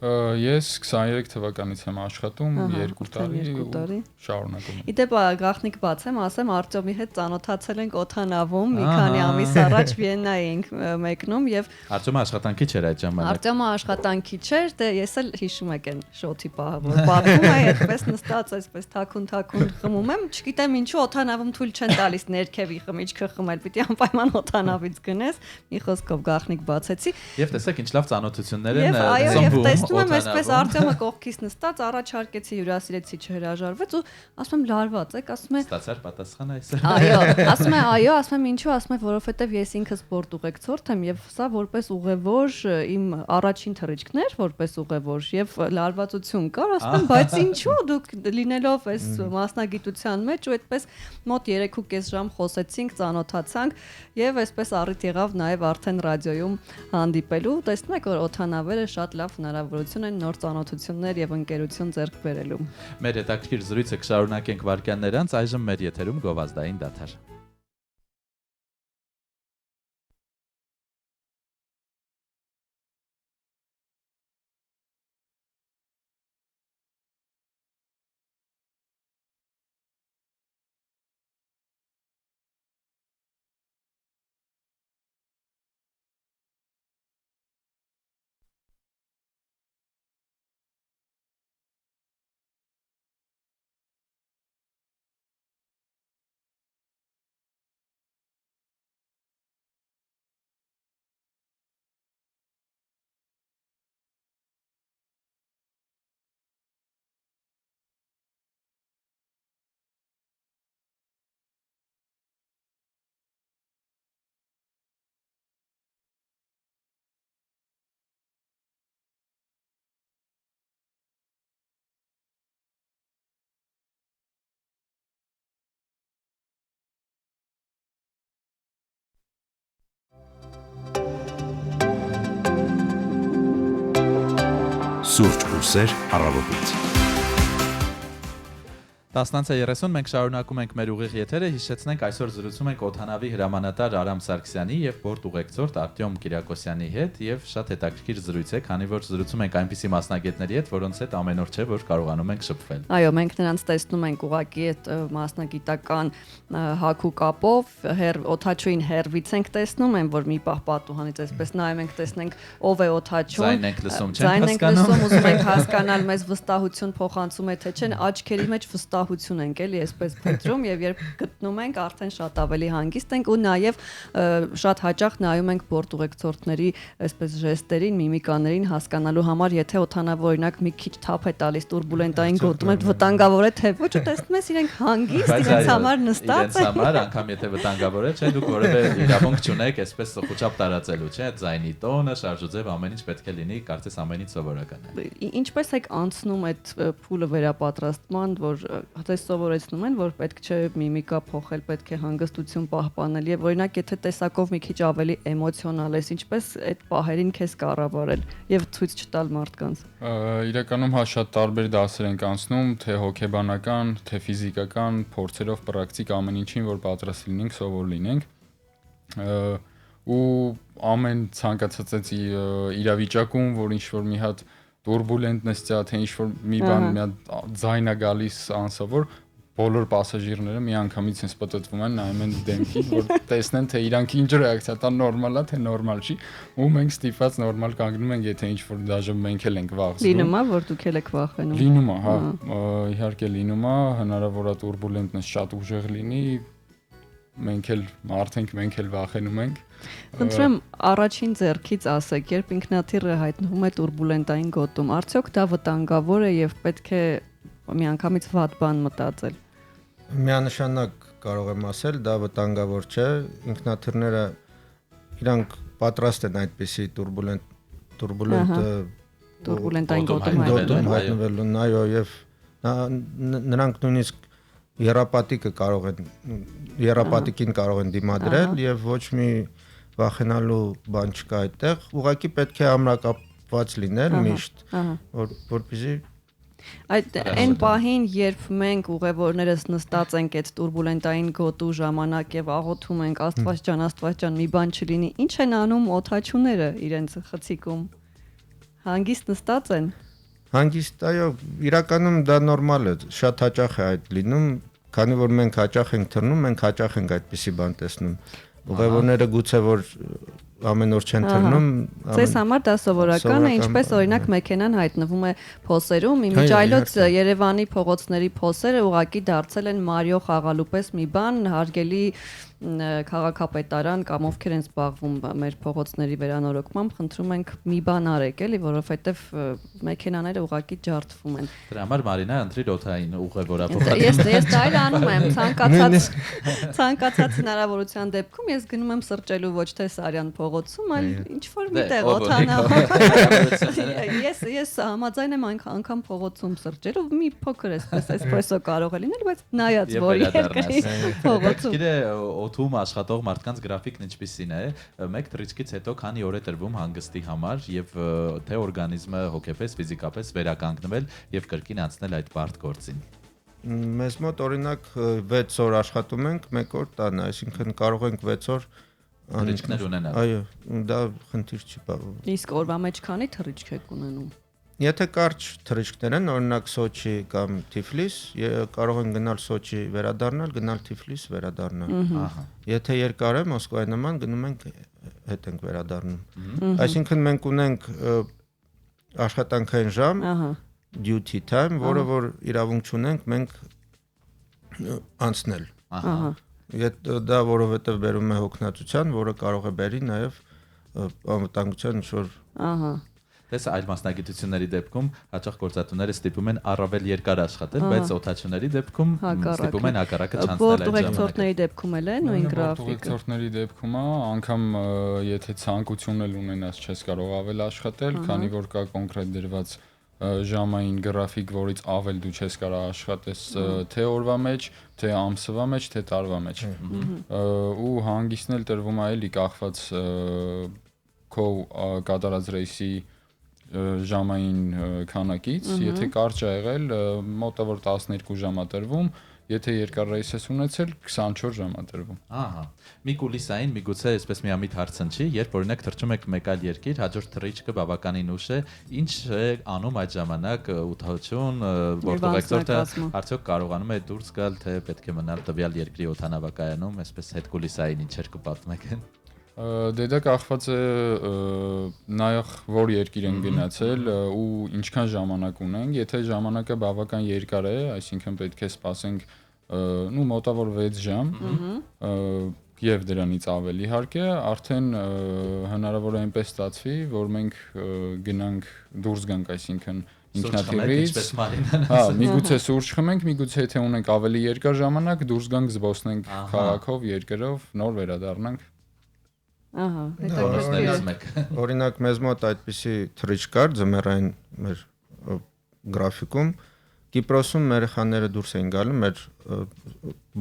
Speaker 9: Ես 23 թվականից եմ աշխատում, 2 տարի շարունակում։
Speaker 3: Իդեպ գաղտնիք բացեմ, ասեմ Արտյոմի հետ ծանոթացել ենք օդանավում, մի քանի ամիս առաջ Վիեննա էինք մեկնում եւ
Speaker 2: Արտյոմը աշխատանքի չէր այդ ժամանակ։
Speaker 3: Արտյոմը աշխատանքի չէր, դե ես էլ հիշում եք այն շոթի պահը, որ պատմում է, այդպես նստած, այսպես թաքուն խմում եմ, չգիտեմ ինչու օդանավում թույլ չեն տալիս ներքևի խմիչքը խմել, պիտի անպայման օդանավից գնես, մի խոսքով գաղտնիք բացեցի։
Speaker 2: Եւ տեսեք ինչ լավ ծանոթություններ են
Speaker 3: ծնվում։ Եմ այսպես Արտյոմը կողքից նստած առաջարկեցի հյուրասիրեցի չհրաժարվեց ու ասում եմ լարված եք, ասում է
Speaker 2: ստացար պատասխան այսօր։
Speaker 3: Այո, ասում է այո, ասում եմ ինչու, ասում է որովհետև ես ինքս սպորտ ուղեկցորդ եմ եւ սա որպես ուղևոր իմ առաջին թռիչքն էր որպես ուղևոր եւ լարվածություն կար, ասում եմ բայց ինչու դուք լինելով այս մասնագիտության մեջ ու այդպես մոտ 3.5 ժամ խոսեցինք, ծանոթացանք եւ այսպես առիթ եղավ նաեւ արդեն ռադիոյում հանդիպելու, տեսնում եք որ օդանավերը շատ լավ հնարավորություն են նոր ծանոթություններ եւ ընկերություն ձեռք բերելու։
Speaker 2: Մեր հետաքրքիր զրույցը կշարունակենք վարքյաններ անց, այժմ մեր եթերում գովազդային դադար։
Speaker 1: Սուրճ ու սեր առավոտից։
Speaker 2: 10:30 մենք շարունակում ենք մեր ուղիղ եթերը, հիշեցնենք այսօր զրուցում ենք օդանավի հրամանատար Արամ Սարգսյանի եւ բորտ ուղեկցորդ Արտյոմ Կիրակոսյանի հետ եւ շատ հետաքրքիր զրույց է, քանի որ զրուցում ենք այնպիսի մասնագետների հետ, որոնց հետ ամեն օր չէ որ կարողանում ենք շփվել։
Speaker 3: Այո, մենք նրանց տեսնում ենք ուղղակի այդ մասնագիտական հակու կապով, օդաչուին հերվից ենք տեսնում, այն որ մի պահ պատուհանից այսպես նայում ենք, տեսնենք ով է օդաչուն։
Speaker 2: Ձայն ենք լսում, չենք հասկանում։
Speaker 3: Ուզում ենք հասկանալ, մեզ վստահություն փոխանցում է թե չէ, աչքերի մեջ վստահություն ենք էլի այսպես փնտրում եւ երբ գտնում ենք արդեն շատ ավելի հանգիստ ենք ու նաեւ շատ հաճախ նայում ենք բորտ ուղեկցորդների այսպես ժեստերին, միմիկաներին հասկանալու համար, եթե օդանավը օրինակ մի քիչ թափ է տալիս տուրբուլենտային գոտում է, վտանգավոր է թե ոչ, ու տեսնում ես իրենք հանգիստ, իրենց համար նստած
Speaker 2: են։ Իրենց համար անգամ եթե վտանգավոր է, չէ, դուք որևէ իրավունք չունեք այսպես խոչապ տարածելու, չէ, ձայնի տոնը, շարժուձև ամեն ինչ պետք է լինի, կարծես ամեն ինչ սովորական է։
Speaker 3: Ինչպես եք անցնում այդ փուլը վերապատրաստման, որ հատես սովորեցնում են, որ պետք չէ միմիկա փոխել, պետք է հանգստություն պահպանել եւ օրինակ եթե տեսակով մի քիչ ավելի էմոցիոնալ ես, ինչպես այդ պահերին քեզ կառավարել եւ ցույց չտալ մարդկանց։
Speaker 9: Իրականում հա շատ տարբեր դասեր ենք անցնում, թե հոգեբանական, թե ֆիզիկական, փորձերով պրակտիկ ամեն ինչին, որ պատրաստ լինենք, սովոր լինենք։ Ու ամեն ցանկացած իրավիճակում, որ ինչ որ մի հատ տուրբուլենտնեսիա, թե ինչ որ մի բան մի հատ ձայնա գալիս անսովոր, բոլոր պասաժիրները միանգամից ինձ պատտվում են, նայում են դեմքին, որ տեսնեն թե իրանք ինչ ռեակցիա տան, նորմալ է, թե նորմալ չի, ու մենք ստիպված նորմալ կանգնում ենք, եթե ինչ որ դաժե մենք էլ ենք վախեցնում։
Speaker 3: Լինում է, որ դուք էլ եք վախենում։
Speaker 9: Լինում է, հա, իհարկե լինում է, հնարավոր է տուրբուլենտնես շատ ուժեղ լինի, մենք էլ վախենում ենք։
Speaker 3: Խնդրեմ առաջին ձեռքից ասեք, երբ ինքնաթիռը հայտնվում է տուրբուլենտային գոտում, արդյոք դա վտանգավոր է եւ պետք է միանգամից վատ բան մտածել։
Speaker 10: Միանշանակ կարող եմ ասել, դա վտանգավոր չէ, ինքնաթիռները իրանք պատրաստ են այդպիսի
Speaker 3: տուրբուլենտային գոտում
Speaker 10: հայտնվելուն, այո, եւ նրանք նույնիսկ երապատիկին կարող են դիմադրել եւ ոչ մի վախենալու բան չկա այդտեղ, ուղղակի պետք է ամրակապված լինել միշտ, որպեսզի
Speaker 3: Այն պահին, երբ մենք ուղևորներս նստած ենք այդ տուրբուլենտային գոտու ժամանակ եւ աղոթում ենք Աստված ջան, մի բան չլինի, ինչ են անում օդաչուները իրենց խցիկում։ Հանգիստ նստած են։
Speaker 10: Հանգիստ, այո, իրականում դա նորմալ է, շատ հաճախ է այդ լինում, քանի որ մենք հաճախ ենք թռնում, մենք հաճախ ենք այդպիսի բան տեսնում։ Ուղևորները գուցե որ ամեն օր չեն թռնում։
Speaker 3: Ձեզ համար դա սովորական է, ինչպես օրինակ մեքենան հայտնվում է փոսերում, իմիջայլոց Երևանի փողոցների փոսերը ուղակի դարձել են Մարիո խաղալու պես մի բան, հարգելի քաղաքապետարան կամ ովքեր են զբաղվում մեր փողոցների վերանորոգմամբ, խնդրում ենք մի բան արեք, էլի, որովհետև մեքենաները ուղակի ջարդվում են։
Speaker 2: Դրա համար Մարինա ընտրի օդային ուղևորափոխարին։
Speaker 3: Ես դա էլ անում եմ, ցանկացած հնարավորության դեպքում ես գնում եմ սրճելու ոչ թե Սարյան փողոցում, այլ ինչ որ միտեղ օդանավ։ Ես համաձայն եմ անգամ փողոցում սրճելու, մի փոքր էսպրեսո կարող է լինել, բայց նայած որ երկրի փողոցում
Speaker 2: օդում աշխատող մարդկանց գրաֆիկն ինչպիսին է, մեկ թռիչքից հետո քանի օր է տրվում հանգստի համար եւ թե օրգանիզմը հոգեպես, ֆիզիկապես վերականգնվել եւ կրկին անցնել այդ բարդ գործին։
Speaker 10: Մեզ մոտ օրինակ 6 օր աշխատում ենք, 1 օր տանը, այսինքն կարող ենք 6 օր
Speaker 2: թռիչքներ ունենալ։
Speaker 10: Այո, դա խնդիր չի բավարարում։
Speaker 3: Իսկ օրվա մեջ քանի թռիչք եք ունենում։
Speaker 10: Եթե կարճ թռիչքներ են, օրինակ Սոչի կամ Թիֆլիս, կարող են գնալ Սոչի վերադառնալ, գնալ Թիֆլիս վերադառնալ։ Ահա։ Եթե երկար է Մոսկվայի նման գնում ենք հետ ենք վերադառնում։ Այսինքն մենք ունենք աշխատանքային ժամ, duty time, որը որ իրավունք չունենք մենք անցնել։ Ահա։ Դա որովհետև բերում է հոգնածության, որը կարող է բերի նաև անվտանգության ինչ-որ։
Speaker 3: Ահա։
Speaker 2: Դες այլ մասնագիտությունների դեպքում հաճախ գործատուները ստիպում են առավել երկար աշխատել, բայց օդաչուների դեպքում ստիպում են հակառակը չանցնել այդ ժամանակը։
Speaker 3: Ուղեկցորդների դեպքում էլ է նույն գրաֆիկը։
Speaker 9: Ուղեկցորդների դեպքում է, անգամ եթե ցանկություն էլ ունենաս, չես կարող ավել աշխատել, քանի որ կա կոնկրետ դրված ժամային գրաֆիկ, որից ավել դու չես կարող աշխատես թե օրվա մեջ, թե ամսվա մեջ, թե տարվա մեջ։ Ու հանգիստն էլ տրվում է էլի կախված քո կատարած ռեյսի ժամային քանակից, եթե կարճ է եղել, մոտավոր 12 ժամ է տրվում, եթե երկար ռեյս ես ունեցել 24 ժամ է տրվում։
Speaker 2: Ահա։ Մի կուլիսային, միգուցե այսպես միամիտ հարցնչի, երբ օրինակ թռչում եք մեկ այլ երկիր, հաջորդ թռիչքը բավականին ուշ է, ինչ է անում այդ ժամանակ ուտահություն, բորդովեքսորտը արդյոք կարողանում է դուրս գալ, թե պետք է մնալ տվյալ երկրի օդանավակայանում, այսպես հետ կուլիսային ինչեր կպատմեք։
Speaker 9: Դե դա կախված է նայող որ երկիր են գնացել ու ինչքան ժամանակ ունենք, եթե ժամանակը բավական երկար է, այսինքն պետք է սպասենք մոտավոր 6 ժամ եւ դրանից ավելի իհարկե, արդեն հնարավոր է այնպես ստացվի, որ մենք գնանք դուրս գանք, այսինքն ինքնաթիռից, միգուցե սուրճ խմենք, միգուցե եթե ունենք ավելի երկար ժամանակ, դուրս գանք զբոսնենք քաղաքով, երկրով, նոր վերադառնանք։
Speaker 3: Ահա,
Speaker 10: օրինակ մեզ մոտ այդպիսի թռիչ կար ձմեռային մեր գրաֆիկում, Կիպրոսում մեր երեխաները դուրս էին գալու, մեր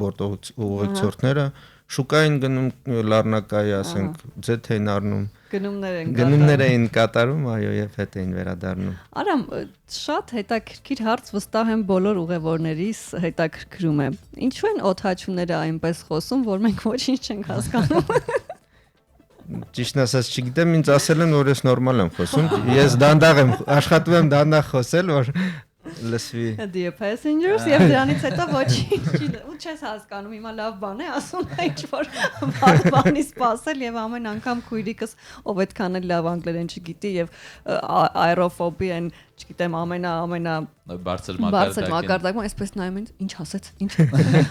Speaker 10: բորտով ուղեկցորդները շուկային գնում լառնակայի, ասենք, ձեթ էին առնում, գնումներ էին կատարում, այո, եւ հետ էին վերադառնում։
Speaker 3: Արամ, շատ հետաքրքիր հարց, վստահ եմ բոլոր ուղևորներիս հետաքրքրում է։ Ինչու են օդաչուները այնպես խոսում, որ մենք ոչինչ չենք հասկանում։
Speaker 10: Ճիշտն ասած, չգիտեմ, ինձ ասել են, որ ես նորմալ եմ խոսում։ Ես դանդաղ եմ, աշխատում եմ դանդաղ խոսել, որ լսվի։
Speaker 3: Dear passengers, եւ դրանից հետո ոչինչ, ու չես հասկանում, հիմա լավ բան է, ասում է ինչ-որ բանի սպասել եւ ամեն անգամ քույրիկս, ով այդքան էլ լավ անգլերեն չգիտի եւ աերոֆոբի են, չգիտեմ, ամենա
Speaker 2: բարձր
Speaker 3: մակարդակում, այսպես նայում են, ինչ ասեց, ինչ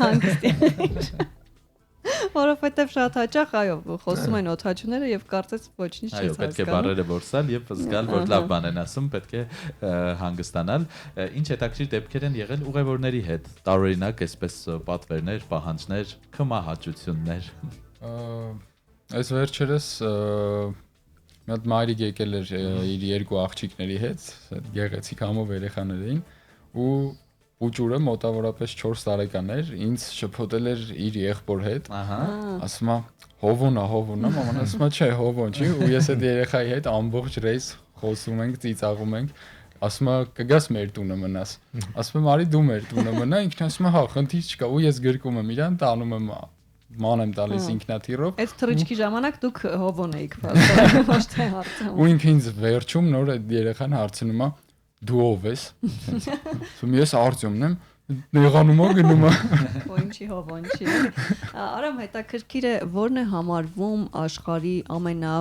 Speaker 3: հանգստի։ Որովհետև շատ հաճախ այո խոսում են օդաչուները եւ կարծես ոչինչ չես հասկանում։
Speaker 2: Այո, պետք է բառերը որսալ եւ զգալ, որ լավ բան են ասում, պետք է հանգստանալ։ Ինչ հետաքրքիր դեպքեր են եղել ուղևորների հետ։ Տարօրինակ այսպես պատվերներ, պահանջներ, քմահաճություններ։
Speaker 9: Այս վերջերս մի հատ մայրիկ եկել էր իր երկու աղջիկների հետ, գեղեցիկ համով երեխաներ էին ու ջուրը մոտավորապես 4 տարեկան էր, ինձ շփոթել էր իր եղբոր հետ, ասում է հովոնա, մաման ասում է չէ, հովոն չի, ու ես այդ երեխայի հետ ամբողջ ռեյս խոսում ենք, ծիծաղում ենք, ասում է կգաս մեր տունը մնաս, ասում եմ արի դու մեր տունը մնա, ինքն ասում է հա, խնդիր չկա, ու ես գրկում եմ իրան, տանում եմ ման եմ տալիս ինքնաթիռով։
Speaker 3: Այդ թռիչքի ժամանակ դուք հովոն էիք վազում, ոչ թե հարցում։
Speaker 9: Ու ինքը ինձ վերջում նոր այդ երեխան հարցնում է դու ով ես։ Ասում ես Արտյոմն եմ, եղանում ա գնում ա։
Speaker 3: Ինչի հովոն չի։ Արամ հետաքրքիր է որն է համարվում աշխարհի ամենա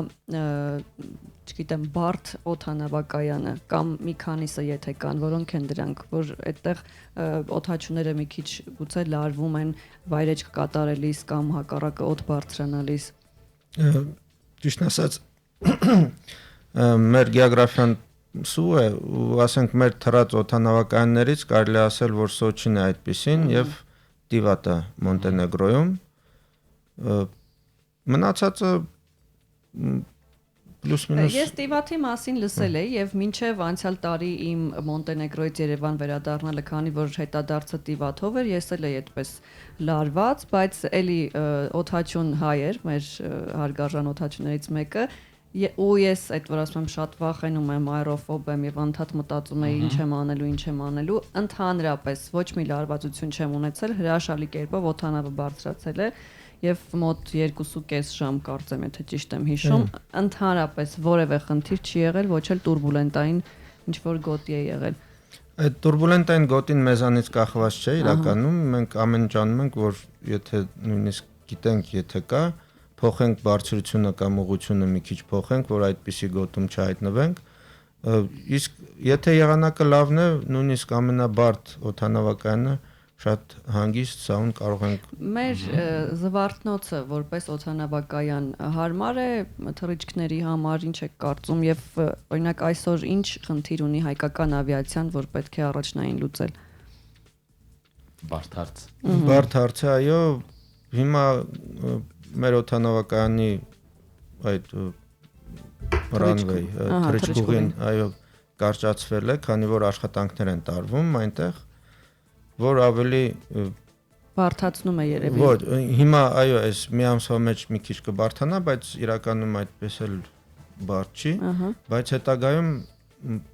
Speaker 3: չգիտեմ բարդ օդանավակայանը կամ մի քանիսը եթե կան, որոնք են դրանք, որ այդտեղ օդաչուները մի քիչ գուցե լարվում են վայրեջք կատարելիս կամ հակառակը օդ բարձրանալիս։
Speaker 10: Ճիշտ ասած մեր գեոգրաֆիան սու է ու ասենք մեր թռած օդանավակայաններից կարելի ասել որ Սոչին է այդպեսին եւ Տիվատը Մոնտենեգրոյում մնացածը պլյուս-մինուս
Speaker 3: Ես Տիվատի մասին լսել եմ եւ մինչեւ անցյալ տարի իմ Մոնտենեգրոյից Երևան վերադառնալը քանի որ հետադարձը Տիվատով էր ես էլ էի այդպես լարված բայց էլի օդաչուն հայ էր մեր հարգարժան օդաչուներից մեկը ու ես այդ որ ասում եմ շատ վախենում եմ աերոֆոբ եմ եւ անդադ մտածում եմ ինչ եմ անելու ընդհանրապես ոչ մի լարվածություն չեմ ունեցել հրաշալի կերպով օդանավը բարձրացել է եւ մոտ 2.5 ժամ կարծեմ եթե ճիշտ եմ հիշում ընդհանրապես որևէ խնդիր չի եղել ոչ էլ турբուլենտային ինչ որ գոտի է եղել
Speaker 10: այդ турբուլենտային գոտին մեզանից կախված չէ իրականում մենք ամեն ինչ անում ենք որ եթե նույնիսկ գիտենք եթե կա փոխենք բարձրությունը կամ ուղղությունը մի քիչ փոխենք, որ այդպիսի գոտում չհայտնվենք։ Իսկ եթե եղանակը լավն է, նույնիսկ ամենաբարդ օդանավակայանը շատ հանգիստ սաուն կարող ենք
Speaker 3: Մեր զվարթնոցը որպես օդանավակայան հարմար է թռիչքների համար, ինչ եք կարծում եւ օրինակ այսօր ինչ խնդիր ունի հայկական ավիացիան, որ պետք է առաջնային լուծել։
Speaker 2: Բարդ հարց։
Speaker 10: Բարդ հարց է, այո, հիմա մեր օդանավակայանի այդ runway թռիչքուղին այո կարճացվել է, քանի որ աշխատանքներ են տարվում այնտեղ, որ ավելի
Speaker 3: բարդացնում է երևի։
Speaker 10: Ոչ, հիմա այո, այս մի ամսվա մեջ մի քիչ կբարդանա, բայց իրականում այդպես էլ բարդ չի, բայց հետագայում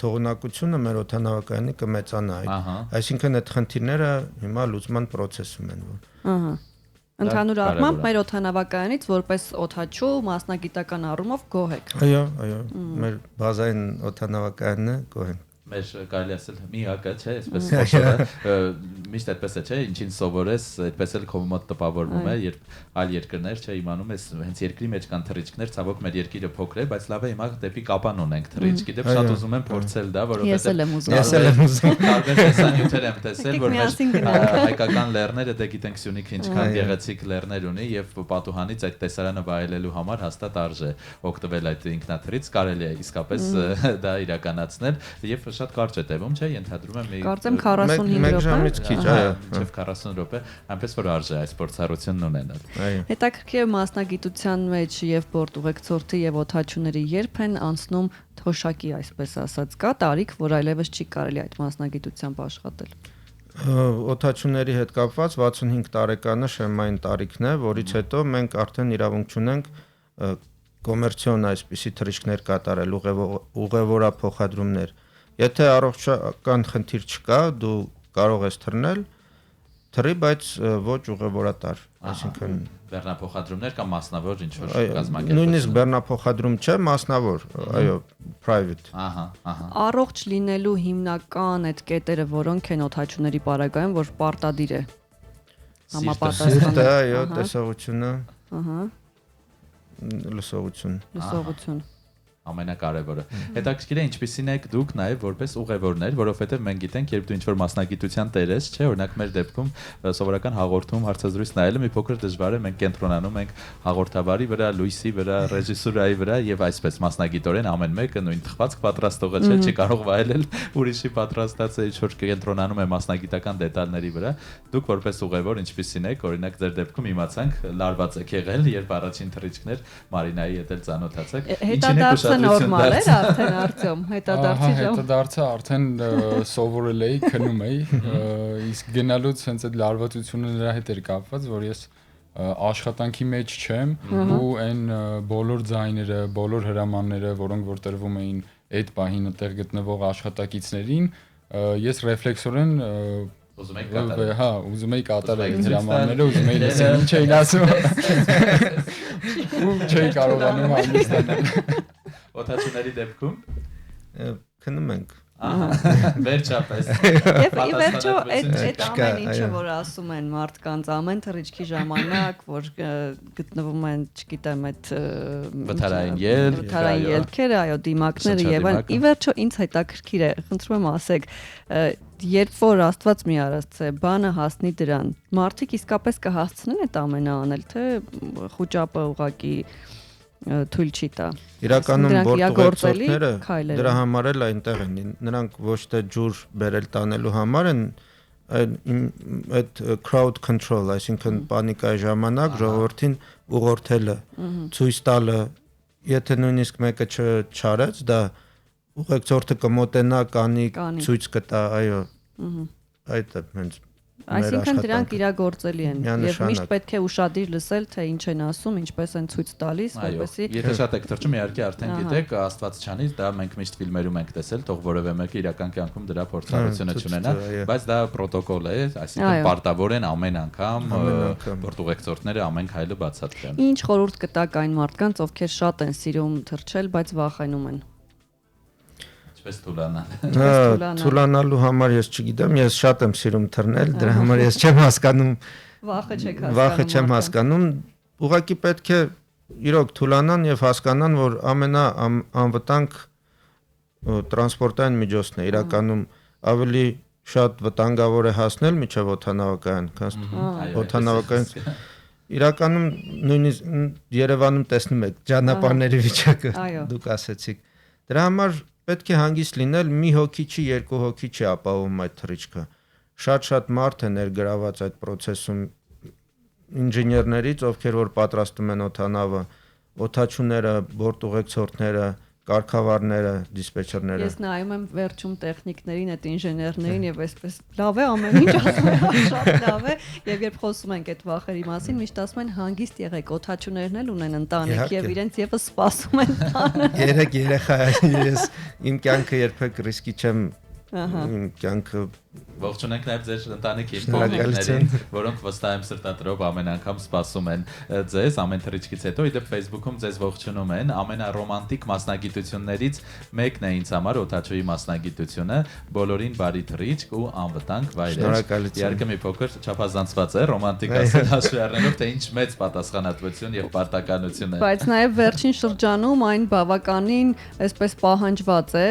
Speaker 10: թողունակությունը մեր օդանավակայանի կմեծանա այդ։ Այսինքն այդ խնդիրները հիմա լուծման process-ում են որ։
Speaker 3: Ահա։ Ընդհանուր առմամբ մեր օդանավակայանից որպես օդաչու մասնագիտական առումով գոհ եք։
Speaker 10: Այո, մեր բազային օդանավակայանն է գոհ ենք։
Speaker 2: Մեր կարելի ասել միակը չէ, այսպես խոսքը միշտ այդպես է, չէ, ինչին սովորես, այդպես էլ քո մոտ տպավորվում է, երբ այլ երկրներ, չէ, իմանում ես, հենց երկրի մեջ կան թռիչքներ, ցավոք մեր երկիրը փոքր է, բայց լավ է հիմա դեպի Կապան ունենք թռիչքի, դեպ շատ ուզում եմ փորձել դա, որովհետեւ
Speaker 3: ես էլ եմ ուզում։
Speaker 2: Տարբեր տեսանյութեր եմ տեսել, որ մեր հայկական լեռները դե գիտենք Սյունիքը ինչքան գեղեցիկ լեռներ ունի եւ պատուհանից այդ տեսարանը վայելելու համար հաստատ արժե օգտվել այդ ինքնաթռից, կարելի է իսկապես դա իրականացնել եւ շատ կարճ է տևում, չէ, ենթադրում եմ
Speaker 3: կարծեմ 45 րոպե։
Speaker 10: 1 ժամից քիչ, այո,
Speaker 2: մինչև 40 րոպե, այնպես որ արժե այս փորձառությունն ունենալ։
Speaker 3: Հետաքրքիր մասնագիտության մեջ եւ բորտ ուղեկցորդի եւ օդաչուների երբ են անցնում թոշակի, այսպես ասած, կա տարիք, որ այլևս չի կարելի այդ մասնագիտությամբ աշխատել։
Speaker 10: Օդաչուների հետ կապված 65 տարեկանը շեմային տարիքն է, որից հետո մենք արդեն իրավունք ունենք կոմերցիոն այսպիսի թռիչքներ կատարել, ուղևորափոխադրումներ։ Եթե առողջական խնդիր չկա, դու կարող ես թռնել, թռի, բայց ոչ ուղևորատար, այսինքն
Speaker 2: բեռնափոխադրումներ կամ մասնավոր ինչ որ կազմակերպություն։
Speaker 10: Նույնիսկ բեռնափոխադրում չէ, մասնավոր, այո, private։
Speaker 3: Առողջ լինելու հիմնական այդ կետերը որոնք են օդաչուների պարագայում, որ պարտադիր է
Speaker 10: համապատասխան։ Այո, տեսողությունը։ Լսողություն։
Speaker 2: Ամենակարևորը։ Հետաքրքիր է ինչպիսին եք դուք նաև որպես ուղևորներ, որովհետև մենք գիտենք, երբ դու ինչ-որ մասնագիտության տեր ես, չէ, օրինակ մեր դեպքում սովորական հաղորդում հարցազրույց նայելը մի փոքր դժվար է, մենք կենտրոնանում ենք հաղորդավարի վրա, լույսի վրա, ռեժիսուրայի վրա եւ այսպես մասնագիտորեն ամեն մեկը նույն թխվածք պատրաստողը չէ, չի կարող վայելել ուրիշի պատրաստած է ինչ-որ կենտրոնանում է մասնագիտական դետալների վրա։ Դուք որպես ուղևոր ինչպիսին եք, օրինակ ձեր դեպքում իմացանք լարված եք եղել, երբ առաջին թռիչքներ Մարինայի հետ էլ ծանոթացաք։ Ինչին եք
Speaker 3: նորմալ էր արդեն արդյոք հետադարձի ժամ։
Speaker 9: Հետադարձը արդեն սովորել էի, քնում էի, իսկ գնալուց հենց այդ լարվածությունը նրա հետ էր կապված, որ ես աշխատանքի մեջ չեմ ու այն բոլոր ձայները, բոլոր հրամանները, որոնք որ տրվում էին այդ պահին այդտեղ գտնվող աշխատակիցներին, ես ռեֆլեքսորեն
Speaker 2: ուզում եք կատարել։
Speaker 9: Հա, ուզում էի կատարել հրամանները, ուզում էի լսել ինչ էին ասում։ Ու չէի կարողանում հանգստանալ։
Speaker 2: Օդաչուների դեպքում
Speaker 10: քնում ենք։
Speaker 2: Վերջապես։
Speaker 3: Եվ ի վերջո այդ ամեն ինչը որ ասում են մարդկանց ամեն թռիչքի ժամանակ, որ գտնվում են, չգիտեմ, այդ
Speaker 2: վթարային
Speaker 3: ելքերը, այո, դիմակները եւ այլն, ի վերջո ինձ հետաքրքիր է, խնդրում եմ ասեք, երբ որ Աստված մի արած է, բանը հասնի դրան, մարդիկ իսկապես կհասցնեն այդ ամենը անել, թե խոճապը ուղակի թույլ չի տա։
Speaker 10: Իրականում բորտուղեկցորդները դրա համար էլ այնտեղ են, նրանք ոչ թե ջուր բերել տանելու համար են, այդ crowd control, այսինքն պանիկայի ժամանակ ժողովրդին ուղղորդելը, ցույց տալը, եթե նույնիսկ մեկը չարեց, դա ուղեկցորդը կմոտենա, կանի, ցույց կտա, այո, այդ է հենց։
Speaker 3: Այսինքն դրանք իրագործելի են եւ միշտ պետք է ուշադիր լսել, թե ինչ են ասում, ինչպես են ցույց տալիս, որպեսզի
Speaker 2: եթե շատ եք թռչում, իհարկե արդեն գիտեք, Աստված չանի, դա մենք միշտ ֆիլմերում ենք տեսել, թող որևէ մեկը իրական կյանքում դրա փորձառությունը չունենա, բայց դա պրոտոկոլ է, այսինքն պարտավոր են ամեն անգամ բորտուղեկցորդները ամեն քայլը բացատրեն։
Speaker 3: Ինչ խորհուրդ կտաք այն մարդկանց, ովքեր շատ են սիրում թռչել, բայց վախենում են։
Speaker 2: Պես թուլանալ։
Speaker 10: Թուլանալու համար ես չգիտեմ, ես շատ եմ սիրում թռնել, դրա համար ես չեմ հասկանում։
Speaker 3: Վախը չեմ
Speaker 10: հասկանում։ Ուղղակի պետք է իրոք թուլանան եւ հասկանան, որ ամենաանվտանգ տրանսպորտային միջոցն է, իրականում ավելի շատ վտանգավոր է հասնել միջև օդանավակայան, քան օդանավակայան։ Իրականում նույնիսկ Երևանում տեսնում եք ճանապարհների վիճակը, դուք ասեցիք։ Դրա համար պետք է հանգիստ լինել, մի հոգի չի, երկու հոգի չի ապահովում այդ թռիչքը։ Շատ մարդ է ներգրաված այդ process-ում ինժեներներից, ովքեր որ պատրաստում են օդանավը, օդաչուները, բորտուղեկցորդները, կարգավարները, դիսպեչերները։
Speaker 3: Ես նայում եմ վերջում տեխնիկներին, այդ ինժեներներին եւ այսպես լավ է ամեն ինչ ասում եմ, շատ լավ է եւ երբ խոսում ենք այդ վախերի մասին, միշտ ասում են հանգիստ եղեք, օթաչուներն էլ ունեն ընտանիք եւ իրենց եւս սպասում են տանը։
Speaker 10: Երեք երեխա ես իմ կյանքը երբեք ռիսկի չեմ իմ կյանքը
Speaker 2: Ողջունենք նաև ձեր ընտանիքի կողմերին, որոնք վստահ եմ սրտատրով ամեն անգամ սպասում են ձեզ ամեն թռիչքից հետո։ Իդեպ Facebook-ում ձեզ ողջունում են, ամենառոմանտիկ մասնագիտություններից մեկն է ինձ համար օթաչուի մասնագիտությունը, բոլորին բարի թռիչք ու անվտանգ վայրեր։ Իհարկե մի փոքր չափազանցված է ռոմանտիկ ասել հաշվի առնելով, թե ինչ մեծ պատասխանատվություն եւ պարտականություն է։
Speaker 3: Բայց նաև վերջին շրջանում այն բավականին այսպես պահանջված է,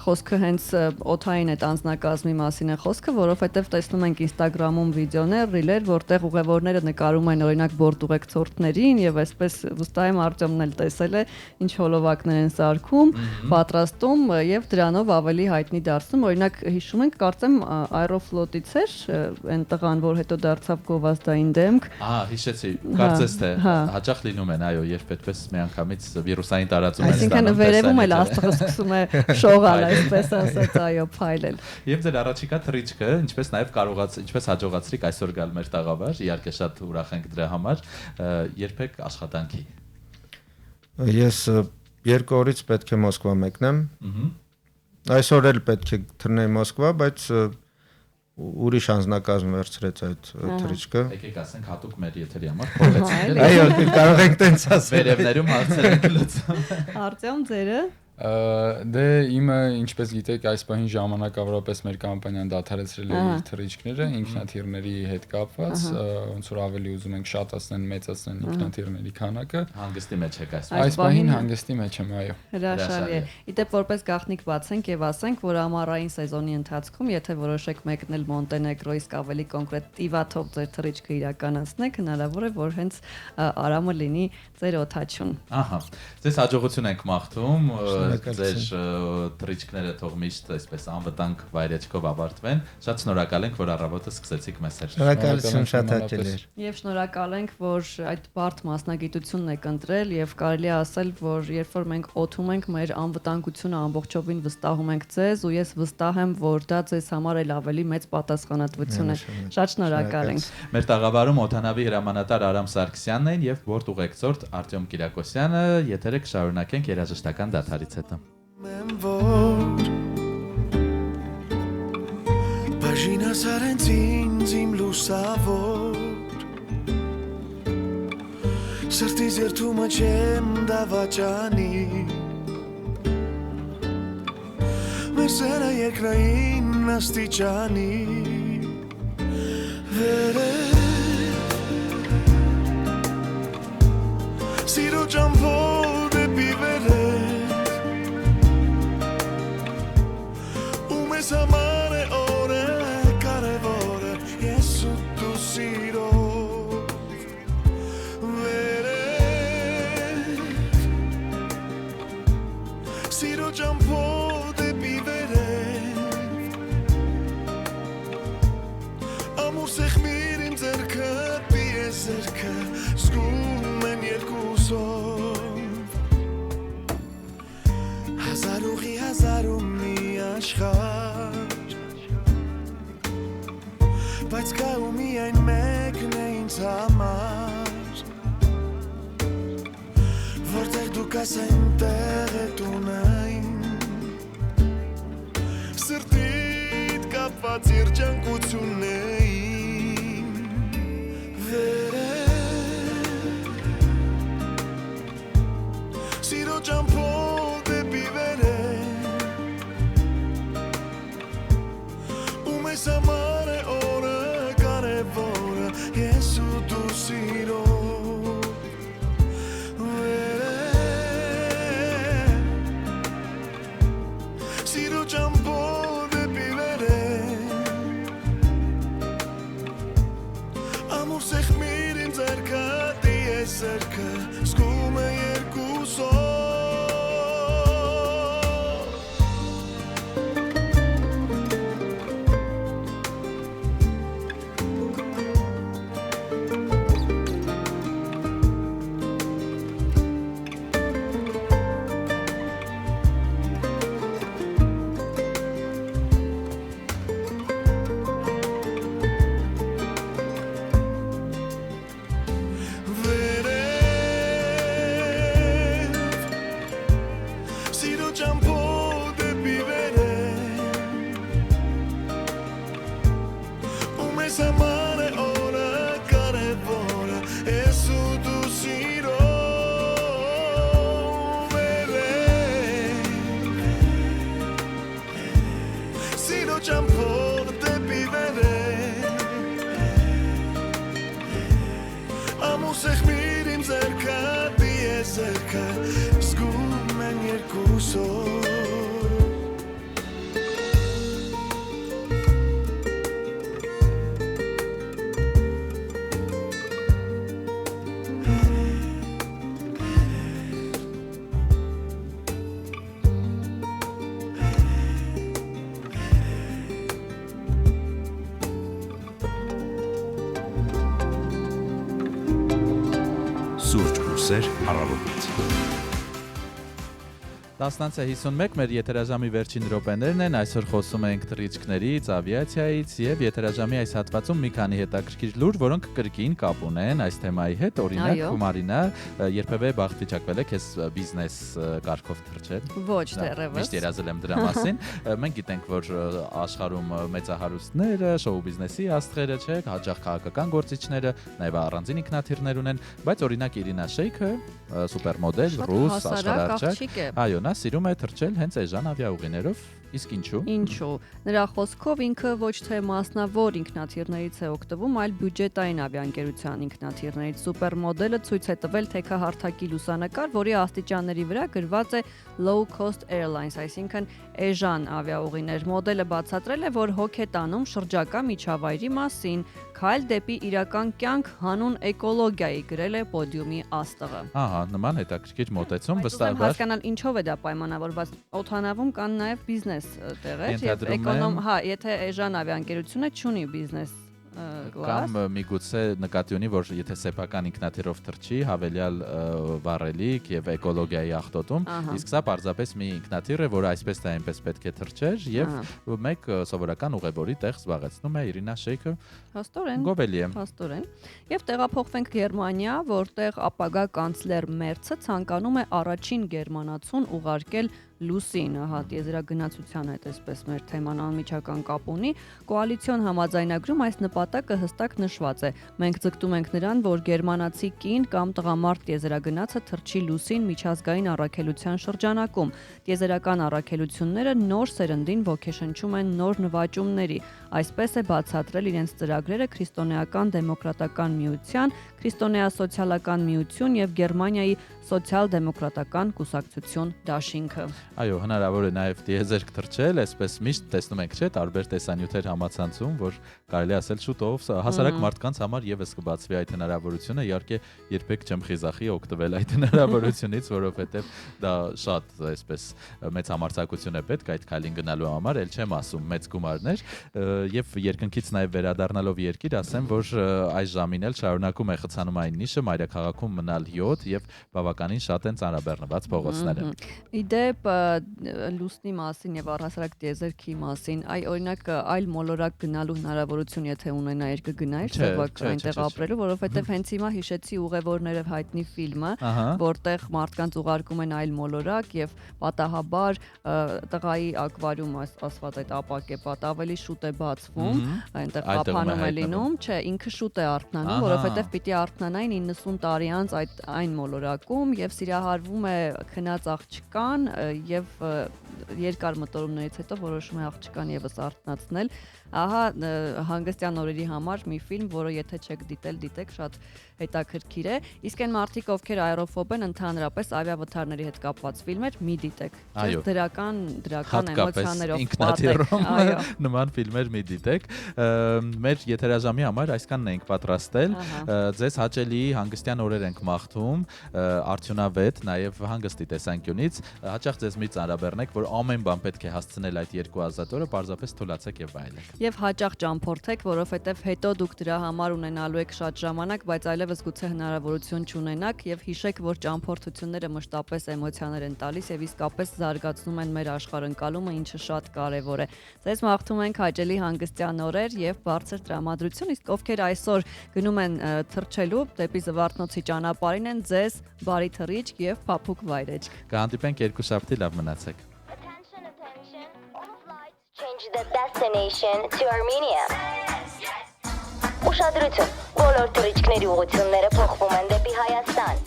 Speaker 3: խոսքը հենց օթային այդ անձնակազմի մասին է խոսքը, որովհետև տեսնում ենք Instagram-ում վիդեոներ, ռիլեր, որտեղ ուղևորները նկարում են օրինակ բորտուղեկցորդներին եւ այսպես վստահ եմ Արտյոմն էլ տեսել է ինչ հոլովակներ են սարքում, պատրաստում եւ դրանով ավելի հայտնի դարձնում։ Օրինակ հիշում ենք, կարծեմ Aeroflot-ից էր այն տղան, որ հետո դարձավ գովազդային դեմք։
Speaker 2: Հիշեցի, կարծես թե հաճախ լինում են, այո, երբ այդպես միանգամից վիրուսային տարածում են
Speaker 3: ստանում։ Այսինքն վերևում էլ աստղը սկսում է շողալ, այսպես ասած, այո, փայլել։
Speaker 2: Եվ ձեր առաջիկա թռիչքը, ինչպես նաև ինչպես հաջողացրիք այսօր գալ մեր տաղավար, իհարկե շատ ուրախ ենք դրա համար, երբեք աշխատանքի։
Speaker 10: Ես 2 օրից պետք է Մոսկվա մեկնեմ։ Այսօր էլ պետք է թռնեի Մոսկվա, բայց ուրիշ անձնակազմ վերցրեց այդ թռիչքը։
Speaker 2: Եկեք ասենք հատուկ մեր եթերի համար փոխեցինք։
Speaker 10: Այո, կարող ենք տենց ասել։
Speaker 2: Վերևներում հարցեր ենք լուծում։
Speaker 3: Արտյոմ ձերը
Speaker 9: Դե իմը ինչպես գիտեք այս պահին ժամանակավորապես մեր կամպանիան դադարեցրել է իր թռիչքները ինքնաթիռների հետ կապված, ոնց որ ավելի ուզում ենք շատացնել, մեծացնել ինքնաթիռների քանակը։
Speaker 2: Հանգստի մեջ եք
Speaker 9: այս պահին հանգստի մեջ եմ, այո։
Speaker 3: Հրաշալի է։ Իդեպ որպես գաղտնիք բացենք եւ ասենք, որ ամառային սեզոնի ընթացքում, եթե որոշեք մեկնել Մոնտենեգրո, իսկ ավելի կոնկրետ Տիվաթով ձեր թռիչքը իրականացնեք, հնարավոր է որ հենց Արամը լինի ձեր օթաչուն։
Speaker 2: Ահա։ Ձեզ հաջողություն ենք մաղթում։ Ձեր թռիչքները թող միշտ այսպես անվտանգ վայրեջքով ավարտվեն։ Շատ շնորհակալ ենք, որ առավոտը սկսեցիք մեզ հետ։
Speaker 10: Շնորհակալություն, շատ հաճելի էր։
Speaker 3: Եվ շնորհակալ ենք, որ այդ բարդ մասնագիտությունն եք ընտրել եւ կարելի է ասել, որ երբ որ մենք օթում ենք, մեր անվտանգությունը ամբողջովին վստահում ենք ձեզ ու ես վստահ եմ, որ դա ձեզ համար էլ ավելի մեծ պատասխանատվություն է։ Շատ շնորհակալ ենք։
Speaker 2: Մեր տաղավարում օդանավի հրամանատար Արամ Սարգսյանն են եւ բորտուղեկցորդ Արտյոմ Կիրակոսյանը, եթերը կշարունակենք երաժշտական դադարից հետո։
Speaker 4: Բաժինա սարենց ինձ իմ լուսավոր Սրտիս երթումը չեմ դավաճանի Մեր սերը երկրային աստիճանի Սիրո ճամփոր դեպի վերև Ու մեզ համար է օրը կարևորը Ես ու դու սիրով Վերև Սիրո ճամփոր դեպի վերև Ամուր սեղմիր իմ ձեռքը պիես ձեռքը Զգում են երկուսով Հազար ուղի հազար ու մի աշխար Բայց կա ու միայն մեկն է ինձ համար Որտեղ դու կաս այնտեղ է տունային Սրտիդ կապված երջանկությունն է Սիրո ճամփոր դեպի վերև Ու մեզ համար է օրը կարևորը Ես ու դու սիրով Վերև Սիրո ճամփոր դեպի վերև Ամուր սեղմիր իմ ձեռքը դիես ձեռքը Զգում է երկուսով Սեղմիր իմ ձեռքը, դիես ձեռքը, զգում են երկուսով
Speaker 1: Սուրճ ու սեր առավոտից։
Speaker 2: 10:51 մեր եթերաժամի վերջին րոպեներն են, այսօր խոսում ենք թռիչքներից, ավիացիայից եւ եթերաժամի այս հատվածում մի քանի հետաքրքիր լուր, որոնք կրկին կապ ունեն այս թեմայի հետ, օրինակ Մարինա, երբևէ բախտ վիճակվել եք ես բիզնես կարգով թռչել։
Speaker 3: Ոչ դեռևս։
Speaker 2: Միշտ երազել եմ դրա մասին։ Մենք գիտենք, որ աշխարհում մեծահարուստները, շոու բիզնեսի աստղերը, չէ, հաճախ քաղաքական գործիչները, նաեւ առանձին ինքնաթիռներ ունեն, բայց օրինակ Իրինա Շեյքը, սուպերմոդել, ռուս, աշխարհարչակ, այո, նա սիրում է թռչել հենց էժան ավիաուղիներով, իսկ ինչու։
Speaker 3: Նրա խոսքով ինքը ոչ թե մասնավոր ինքնաթիռներից է օգտվում, այլ բյուջետային ավիաընկերության ինքնաթիռներից։ Սուպերմոդելը ցույց է տվել թեքահարթակի լուսանկար, որի աստիճանների վրա գրված է Low Cost Airlines, այսինքն էժան ավիաուղիներ։ Մոդելը բացատրել է, որ հոգ է տանում շրջակա միջավայրի մասին, քայլ դեպի իրական կյանք հանուն էկոլոգիայի, գրել է պոդիումի աստղը։
Speaker 2: Ահա, նման հետաքրքիր մոտեցում
Speaker 3: վստահաբար։ Բայց հասկանալ ինչով է դա պայմանավորված։ Օդանավում կան նաև բիզնես տեղեր, եւ եթե էժան ավիաընկերությունը չունի բիզնես
Speaker 2: կամ միգուցե նկատի ունի, որ եթե սեփական ինքնաթիռով թռչի, հավելյալ վառելիք եւ էկոլոգիայի աղտոտում, իսկ սա պարզապես մի ինքնաթիռ է, որը այսպես թե այնպես պետք է թռչեր եւ մեկ սովորական ուղևորի տեղ զբաղեցնում է Իրինա Շեյքը։
Speaker 3: Հաստորեն։
Speaker 2: Գովելի է։
Speaker 3: Հաստորեն։ Եւ տեղափոխվենք Գերմանիա, որտեղ ապագա կանցլեր Մերցը ցանկանում է առաջին գերմանացուն ուղարկել Լուսին, տիեզերագնացության հետ այսպես մեր թեման անմիջական կապ ունի, կոալիցիոն համաձայնագրում այս նպատակը հստակ նշված է։ Մենք ձգտում ենք նրան, որ գերմանացի կին կամ տղամարդ տիեզերագնացը թռչի Լուսին միջազգային առաքելության շրջանակում։ Տիեզերական առաքելությունները նոր սերնդին ոգեշնչում են նոր նվաճումների, այսպես է բացատրել իրենց ծրագրերը Քրիստոնեական դեմոկրատական միության, Քրիստոնեա-սոցիալական միություն եւ Գերմանիայի սոցիալ-դեմոկրատական կուսակցություն դաշինքը։
Speaker 2: Այո, հնարավոր է նաև տիեզերք թռչել, այսպես միշտ տեսնում ենք, չէ, տարբեր տեսանյութեր համացանցում, որ կարելի ասել շուտով հասարակ մարդկանց համար եւս կբացվի այդ հնարավորությունը, իհարկե երբեք չեմ խիզախի օգտվել այդ հնարավորությունից, որովհետեւ դա շատ այսպես մեծ համարձակություն է պետք այդ քայլին գնալու համար, ել չեմ ասում մեծ գումարներ, եւ երկնքից նաև վերադառնալով երկիր, ասեմ, որ այս ժամին էլ շարունակում է խցանումային նիշը մայրաքաղաքում մնալ 7 եւ բավականին շատ են ծանրաբեռնված փողոցները։
Speaker 3: Իդեպ Լուսնի մասին եւ առհասարակ տիեզերքի մասին, օրինակ այլ մոլորակ գնալու հնարավորություն եթե ունենայր կգնայր սեփական այնտեղ ապրելու, որովհետեւ հենց հիմա հիշեցի Ուղևորները հայտնի ֆիլմը, որտեղ մարդկանց ուղարկում են այլ մոլորակ եւ պատահաբար տղայի ակվարիում ասված այդ ապակեպատ ավելի շուտ է բացվում, այնտեղ ափանում է լինում, չէ, ինքը շուտ է արթնանում, որովհետեւ պիտի արթնանային 90 տարի անց այն մոլորակում եւ սիրահարվում է քնած աղջկան եւ երկար մտորումներից հետո որոշում է աղջկան եւս արթնացնել։ Ահա հանգստյան օրերի համար մի ֆիլմ, որը եթե չեք դիտել, դիտեք, շատ հետաքրքիր է։ Իսկ այն մարդիկ, ովքեր աերոֆոբ են, într-adevăr ավիավթարների հետ կապված ֆիլմեր մի դիտեք։ Դրական էմոցիաներով
Speaker 2: ինքնաթիռում նման ֆիլմեր մի դիտեք։ Մեր եթերաժամի համար այսքանն ենք պատրաստել։ Ձեզ հաճելի հանգստյան օրեր ենք մաղթում, արդյունավետ, նաև հանգստի տեսանկյունից։ Հաճախ ձեզ մի ծանրաբեռնեք, որ ամեն բան պետք է հասցնել այդ 2000 օրը, պարզապես թույլաtsեք եւ վայելեք։
Speaker 3: Եվ հաճախ ճամփորդեք, որովհետև հետո դուք դրա համար ունենալու եք շատ ժամանակ, բայց այլևս գուցե հնարավորություն չունենաք եւ հիշեք, որ ճամփորդությունները մշտապես էմոցիաներ են տալիս եւ իսկապես զարգացնում են մեր աշխարհընկալումը, ինչը շատ կարեւոր է։ Ձեզ մաղթում ենք հաճելի հանգստյան օրեր եւ բարձր տրամադրություն, իսկ ովքեր այսօր գնում են թռչելու դեպի Զվարթնոցի ճանապարհին են, ձեզ բարի թռիչք եւ փափուկ վայրեջք։
Speaker 2: Կհանդիպենք երկուշաբթի, լավ մնացեք։
Speaker 11: Change the destination to Armenia. Ուշադրություն, բոլոր թռիչքների ուղղությունները փոխվում են դեպի Հայաստան։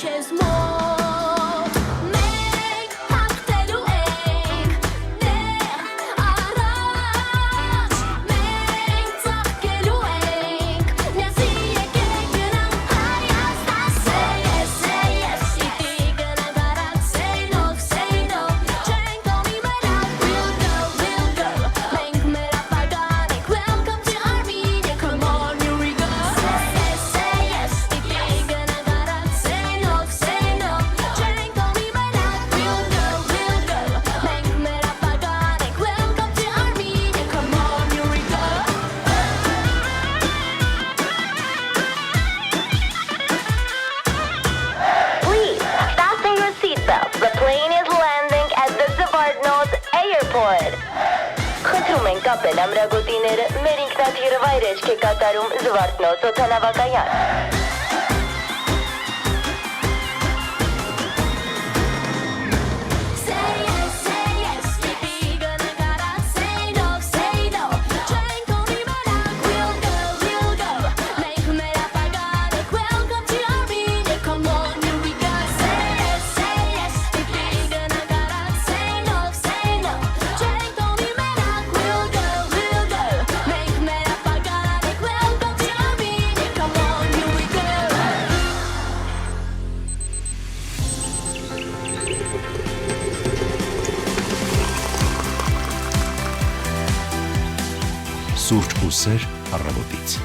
Speaker 8: քեզ մոտ մենք հաղթելու ենք դեռ առաջ մենք ծաղկելու ենք նեսի եկեք գնանք Հայաստան say yes պիտի գնանք արագ say no չենք կողմի մենակ we'll go մենք մեր ապագան ենք welcome to Armenia come on here we go say yes պիտի գնանք արագ say no չենք կողմի մենակ we'll go մենք մեր ապագան ենք welcome to Armenia come on here we go
Speaker 11: Please fasten your seatbelts. The plane is landing at the Zvartnots airport. Խնդրում ենք կապել ամրագոտիները, մեր ինքնաթիռը վայրեջք է կատարում Զվարթնոց օդանավակայան։
Speaker 8: Say yes պիտի գնանք արագ say no չենք կողմի մենակ we'll go մենք մեր ապագան ենք welcome to Armenia come on here we go say yes պիտի գնանք արագ say no չենք կողմի մենակ we'll go մենք մեր ապագան ենք welcome to Armenia come on here we go
Speaker 1: Սուրճ ու սեր առավոտից։